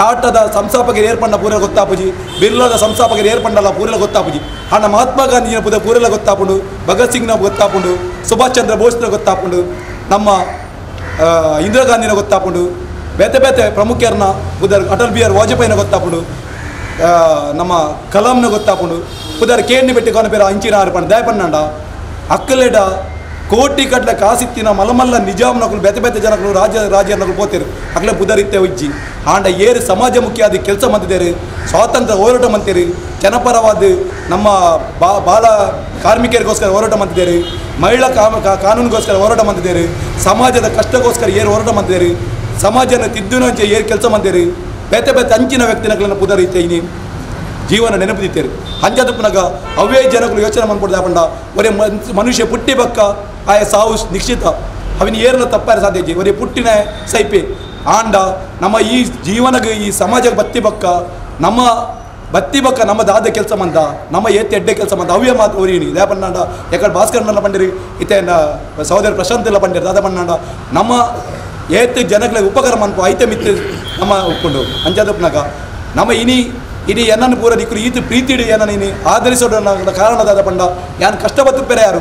ಟಾಟಾದ ಸಂಸ್ಥಾಪಕರು ಏರ್ಪಂಡ ಪೂರ ಗೊತ್ತಾಪುಜಿ ಬಿರ್ಲಾದ ಸಂಸ್ಥಾಪಕರು ಏರ್ಪಂಡಲ್ಲ ಪೂರೆಲ್ಲ ಗೊತ್ತಾಪುಜಿ ಅಣ್ಣ ಮಹಾತ್ಮ ಗಾಂಧಿನ ಪುದ ಪೂರೆಲ್ಲ ಗೊತ್ತಾಪುಂಡು ಭಗತ್ ಸಿಂಗ್ನ ಗೊತ್ತಾಪುಂಡು ಸುಭಾಷ್ ಚಂದ್ರ ಬೋಸ್ನ ಗೊತ್ತಾಪುಂಡು ನಮ್ಮ ಇಂದಿರಾ ಗಾಂಧಿನ ಗೊತ್ತಾಪುಂಡು ಬೇತೆ ಪ್ರಮುಖರನ್ನ ಪುದರ್ ಅಟಲ್ ಬಿಹಾರಿ ವಾಜಪೇಯಿನ ಗೊತ್ತಾಪುಂಡು ನಮ್ಮ ಕಲಾಂನ ಗೊತ್ತಾಪುಂಡು ಪುದರ್ ಕೇಣಿ ಬೆಟ್ಟಿ ಕೊನ ಪೇರ ಅಂಚಿನ ಆರ್ಪಂಡು ದಯಪಣ್ಣಂಡ ಅಕ್ಕಲೇಡ ಕೋಟಿ ಕಟ್ಲೆ ಕಾಸಿತ್ತಿನ ಮಲಮಲ್ಲ ನಿಜಾಮ್ನಗಳು ಬೇತೆ ಜನಗಳು ರಾಜ್ಯನಗಳು ಪೋತೇರು ಅಕ್ಲೆ ಪುದರಿತ್ತೆ ಉಜ್ಜಿ ಆಂಡ ಏರು ಸಮಾಜಮುಖಿಯಾದ ಕೆಲಸ ಮಂತಿದ್ದೇರು ಸ್ವಾತಂತ್ರ್ಯ ಹೋರಾಟ ಮಂತೀರಿ ಜನಪರವಾದ ನಮ್ಮ ಬಾಲ ಕಾರ್ಮಿಕರಿಗೋಸ್ಕರ ಹೋರಾಟ ಮಂತಿದ್ದೇರು ಮಹಿಳಾ ಕಾನೂನಿಗೋಸ್ಕರ ಹೋರಾಟ ಮಂತಿದ್ದೇರು ಸಮಾಜದ ಕಷ್ಟಕ್ಕೋಸ್ಕರ ಏರು ಹೋರಾಟ ಮಂತಿದ್ದೇರು ಸಮಾಜನ ತಿದ್ದುನಂಚೆ ಏರು ಕೆಲಸ ಮಂತೀರಿ ಬೇತೆ ಅಂಚಿನ ವ್ಯಕ್ತಿನಗಳನ್ನು ಪುದರಿತ್ತೆ ಇನಿ ಜೀವನ ನೆನಪಿದಿತ್ತೇರು ಅಂಚದಪ್ಪನಾಗ ಅವೇ ಜನಗಳು ಯೋಚನೆ ಮಾಡ್ಕೊಡ್ದು ಯಾಪಂಡ ಒರೇ ಮನುಷ್ಯ ಪುಟ್ಟಿ ಬಕ್ಕ ಆಯ ಸಾವು ನಿಶ್ಚಿತ ಅವನ ಏರಲು ತಪ್ಪಾರ ಸಾಧ್ಯ ಒರೇ ಪುಟ್ಟಿನ ಸೈಪೆ ಆಂಡ ನಮ್ಮ ಈ ಜೀವನಗೆ ಈ ಸಮಾಜಕ್ಕೆ ಬತ್ತಿ ಬಕ್ಕ ನಮ್ಮ ದಾದ ಕೆಲಸ ಮಂದ ನಮ್ಮ ಏತ್ ಎಡ್ಡೆ ಕೆಲಸ ಮಂದ ಅವ್ಯ ಮಾತು ಊರಿನಿ ದೇ ಪಣ್ಣಾಂಡ ಯಾಕಡೆ ಭಾಸ್ಕರನ್ನೆಲ್ಲ ಬಂದಿರಿ ಇತ್ತೆ ಸಹೋದರ ಪ್ರಶಾಂತ್ ಎಲ್ಲ ಬಂದಿರಿ ದಾದ ಪಣ್ಣಾಂಡ ನಮ್ಮ ಏತ್ ಜನಗಳಿಗೆ ಉಪಕಾರ ಮನ್ಪು ಐತೆ ಮಿತ್ತು ನಮ್ಮ ಉಪ್ಕೊಂಡು ಅಂಚದಪ್ಪನಾಗ ನಮ್ಮ ಇನಿ ಏನನ್ನು ಪೂರ ದಿಕ್ಕರು ಈತ ಪ್ರೀತಿಡಿ ಏನನ್ನು ಇನಿ ಆಧರಿಸೋಣ ಕಾರಣದಾದ ಪಂಡ ಯಾನ್ ಕಷ್ಟಪಟ್ಟು ಬೇರೆ ಯಾರು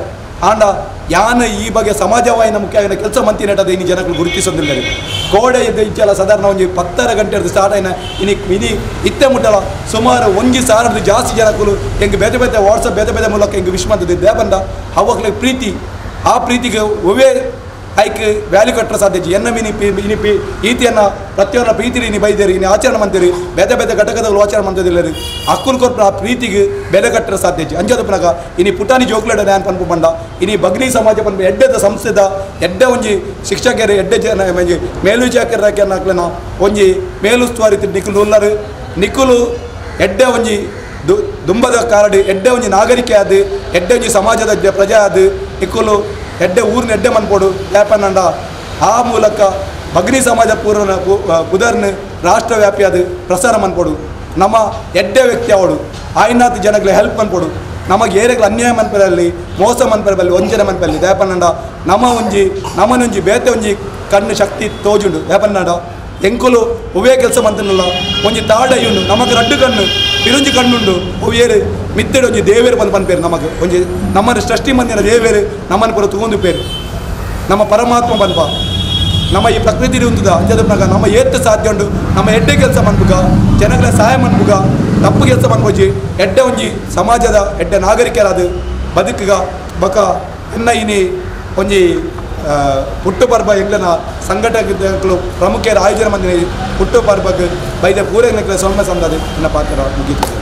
ಆಂಡ ಯಾನ ಈ ಬಗ್ಗೆ ಸಮಾಜವಾಹಿನ ಮುಖ್ಯ ಕೆಲಸ ಮಂತಿನಟದ ಇನಿ ಜನಗಳು ಗುರುತಿಸೋದಿಲ್ಲ ಕೋಡೆ ಇದ್ದ ಇಚ್ಚಲ್ಲ ಸಾಧಾರಣ ಒಂದು 10 ಗಂಟೆ ಸ್ಟಾರ್ಟ್ ಆಯ್ನ ಇನಿ ಇತ್ತೆ ಮುಟ್ಟಲ ಸುಮಾರು 1,000 ಜಾಸ್ತಿ ಜನಗಳು ಹೆಂಗೆ ಬೇತೆ ಬೇತೆ ವಾಟ್ಸಪ್ ಬೇತೆ ಮೂಲಕ ಹೆಂಗೆ ವಿಶ್ ಮಾಡ್ತಿದ್ದೆ ಬಂದ ಅವಾಗಲೇ ಪ್ರೀತಿ ಆ ಪ್ರೀತಿಗೆ ಒವೇ ಐಕ್ ವ್ಯಾಲ್ಯೂ ಕಟ್ಟರ ಸಾಧ್ಯತೆ ಇನಿಪಿ ಈತಿಯನ್ನು ಪ್ರತಿಯೊಂದು ಪ್ರೀತಿ ಇನಿ ಬೈದೇರಿ ಇನಿ ಆಚರಣೆ ಮಾಡ್ತೀರಿ ಬೇತೆ ಘಟಕದಲ್ಲಿ ಆಚರಣೆ ಮಾಡ್ತಿದ್ದಿಲ್ಲ ರೀ ಅಕ್ಕುಲ್ ಕೊಟ್ಟು ಆ ಪ್ರೀತಿಗೆ ಬೆಲೆ ಕಟ್ಟರ ಸಾಧ್ಯತೆ ಅಂಜದಪ್ಪನಾಗ ಇನಿ ಪುಟಾಣಿ ಜೋಕ್ಲೇಡ ನ್ಯಾನ್ ಪನ್ಪು ಬಂಡ ಇನಿ ಬಗ್ನಿ ಸಮಾಜ ಪನ್ಪು ಎಡ್ಡೆದ ಸಂಸ್ಥೆದ ಎಡ್ಡೆ ಒಂಜಿ ಶಿಕ್ಷಕರು ಎಡ್ಡೆ ಜನ ಮೇಲ್ವಿಚಾರಕರನ್ನ ಹಾಕ್ಲೇನ ಒಂಜಿ ಮೇಲುಸ್ತುವಾರಿ ನಿಖುಲು ಎಡ್ಡೆ ಒಂಜಿ ದುಂಬದ ಕಾರಡಿ ಎಡ್ಡೆ ಒಂಜಿ ನಾಗರಿಕೆ ಅದು ಎಡ್ಡೆ ಒಂಜಿ ಸಮಾಜದ ಪ್ರಜೆ ಅದು ನಿಖುಲು ಎಡ್ಡೆ ಊರಿನ ಎಡ್ಡೆ ಮನ್ಪೋಡು ಯಾಪನ್ನಂಡ ಆ ಮೂಲಕ ಬಗ್ನಿ ಸಮಾಜ ಪುದರ್ನ ರಾಷ್ಟ್ರವ್ಯಾಪಿ ಅದು ಪ್ರಸಾರ ಮನ್ಪೋಡು ನಮ್ಮ ಎಡ್ಡೆ ವ್ಯಕ್ತಿ ಅವಳು ಆಯ್ನಾತ್ ಜನಗಳಿಗೆ ಹೆಲ್ಪ್ ಮನ್ಪೋಡು ನಮಗೆ ಏರೆಗಳು ಅನ್ಯಾಯ ಮನ್ಪರಲ್ಲಿ ಮೋಸ ಮನ್ಪರಲ್ಲಿ ವಂಚನೆ ಮನ್ಪಲ್ಲಿ ಯಾಪನ್ನಂಡ ನಮ್ಮನೊಂಜಿ ಬೇತೆ ಒಂಜಿ ಕಣ್ಣು ಶಕ್ತಿ ತೋಜುಂಡು ಯಾಪನ್ನಂಡ ಎಂಕುಲು ಉವೇ ಕೆಲಸ ಮಂತನಲ್ಲ ಒಂಜಿ ತಾಡ ಇವುಂಡು ನಮಗೆ ರಡ್ಡು ಕಣ್ಣು ಪಿರುಂಜಿ ಕಣ್ಣುಂಡು ಉವೇರು ಮಿತ್ತಡು ಒಂಜಿ ದೇವೇರು ಬಂದು ಪನ್ಪೇರು ನಮಗೆ ಒಂಜಿ ನಮ್ಮನ್ನು ಸೃಷ್ಟಿ ಮಂದಿನ ದೇವೇರು ನಮ್ಮನ್ನು ಪೂರ ತಗೊಂಡು ಪೇರು ನಮ್ಮ ಪರಮಾತ್ಮ ಪನ್ಪ ನಮ್ಮ ಈ ಪ್ರಕೃತಿ ಉಂಟದ ಅಂಜದಪ್ನಾಗ ನಮ್ಮ ಏತ್ತು ಸಾಧ್ಯ ಉಂಡು ನಮ್ಮ ಎಡ್ಡೆ ಕೆಲಸ ಮನ್ಪುಗ ಜನಗಳ ಸಹಾಯ ಮನ್ಪುಗ ತಪ್ಪು ಕೆಲಸ ಮನ್ಪೋಜಿ ಎಡ್ಡೆ ಒಂಜಿ ಸಮಾಜದ ಎಡ್ಡೆ ನಾಗರಿಕರಾದ ಬದುಕುಗ ಬಕ ಎನ್ನ ಇನಿ ಒಂಜಿ ಹುಟ್ಟು ಪರ್ಬ ಎಂಗ್ಲನ ಸಂಘಟಕರು ಪ್ರಮುಖರ ಆಯೋಜನೆ ಮಂದಿನ ಹುಟ್ಟು ಪರ್ಬಕ್ಕೆ ಬೈದ ಪೂರೈನ ಸೌಮ್ಯ ಸಂದದ ಇನ್ನ ಪಾತ್ರ ಮುಗಿತು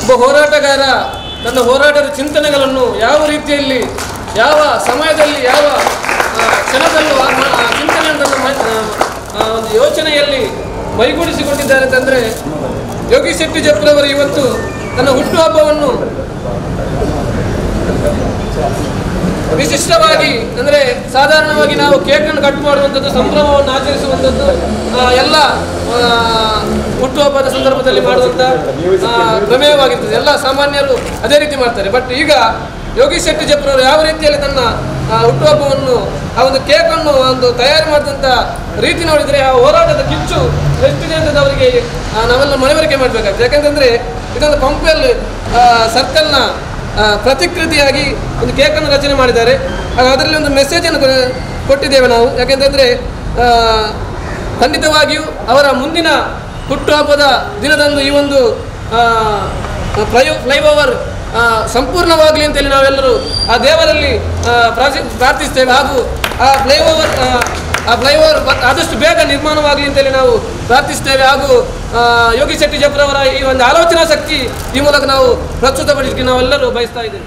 ಒಬ್ಬ ಹೋರಾಟಗಾರ ತನ್ನ ಹೋರಾಟದ ಚಿಂತನೆಗಳನ್ನು ಯಾವ ರೀತಿಯಲ್ಲಿ ಯಾವ ಸಮಯದಲ್ಲಿ ಯಾವ ಕ್ಷಣದಲ್ಲೂ ಚಿಂತನೆಯನ್ನು ಒಂದು ಯೋಚನೆಯಲ್ಲಿ ಮೈಗೂಡಿಸಿಕೊಂಡಿದ್ದಾರೆ ಅಂತಂದರೆ ಯೋಗಿ ಶೆಟ್ಟಿ ಜಪ್ಪರವರು ಇವತ್ತು ತನ್ನ ಹುಟ್ಟುಹಬ್ಬವನ್ನು ವಿಶಿಷ್ಟವಾಗಿ ಅಂದರೆ ಸಾಧಾರಣವಾಗಿ ನಾವು ಕೇಕನ್ನು ಕಟ್ ಮಾಡುವಂಥದ್ದು ಸಂಭ್ರಮವನ್ನು ಆಚರಿಸುವಂಥದ್ದು ಎಲ್ಲ ಹುಟ್ಟುಹಬ್ಬದ ಸಂದರ್ಭದಲ್ಲಿ ಮಾಡುವಂಥ ಪ್ರಮೇಯವಾಗಿರ್ತದೆ. ಎಲ್ಲ ಸಾಮಾನ್ಯರು ಅದೇ ರೀತಿ ಮಾಡ್ತಾರೆ. ಬಟ್ ಈಗ ಯೋಗಿ ಶೆಟ್ಟಿ ಜಪ್ಪರವರು ಯಾವ ರೀತಿಯಲ್ಲಿ ತನ್ನ ಹುಟ್ಟುಹಬ್ಬವನ್ನು ಆ ಒಂದು ಕೇಕನ್ನು ಒಂದು ತಯಾರು ಮಾಡಿದಂಥ ರೀತಿ ನೋಡಿದರೆ ಆ ಹೋರಾಟದ ಕಿಚ್ಚು ಎಷ್ಟಿದೆ ಅಂತ ಅವರಿಗೆ ನಾವೆಲ್ಲ ಮನವರಿಕೆ ಮಾಡಬೇಕಾಗ್ತದೆ. ಯಾಕೆಂತಂದರೆ ಇದೊಂದು ಪಂಪೆಲ್ ಸರ್ಕಲ್ನ ಪ್ರತಿಕೃತಿಯಾಗಿ ಒಂದು ಕೇಕನ್ನು ರಚನೆ ಮಾಡಿದ್ದಾರೆ. ಅದರಲ್ಲಿ ಒಂದು ಮೆಸೇಜನ್ನು ಕೊಟ್ಟಿದ್ದೇವೆ ನಾವು. ಯಾಕೆಂತಂದರೆ ಖಂಡಿತವಾಗಿಯೂ ಅವರ ಮುಂದಿನ ಹುಟ್ಟುಹಬ್ಬದ ದಿನದಂದು ಈ ಒಂದು ಫ್ಲೈಓವರ್ ಸಂಪೂರ್ಣವಾಗಲಿ ಅಂತೇಳಿ ನಾವೆಲ್ಲರೂ ಆ ದೇವರಲ್ಲಿ ಪ್ರಾರ್ಥಿಸ್ತೇವೆ. ಹಾಗೂ ಆ ಫ್ಲೈಓವರ್ ಆದಷ್ಟು ಬೇಗ ನಿರ್ಮಾಣವಾಗಲಿ ಅಂತೇಳಿ ನಾವು ಪ್ರಾರ್ಥಿಸ್ತೇವೆ. ಹಾಗೂ ಯೋಗಿ ಶೆಟ್ಟಿ ಜಪ್ಪರವರ ಈ ಒಂದು ಆಲೋಚನಾ ಶಕ್ತಿ ಈ ಮೂಲಕ ನಾವು ಪ್ರಸ್ತುತಪಡಿಸಲಿಕ್ಕೆ ನಾವೆಲ್ಲರೂ ಬಯಸ್ತಾ ಇದ್ದೇವೆ.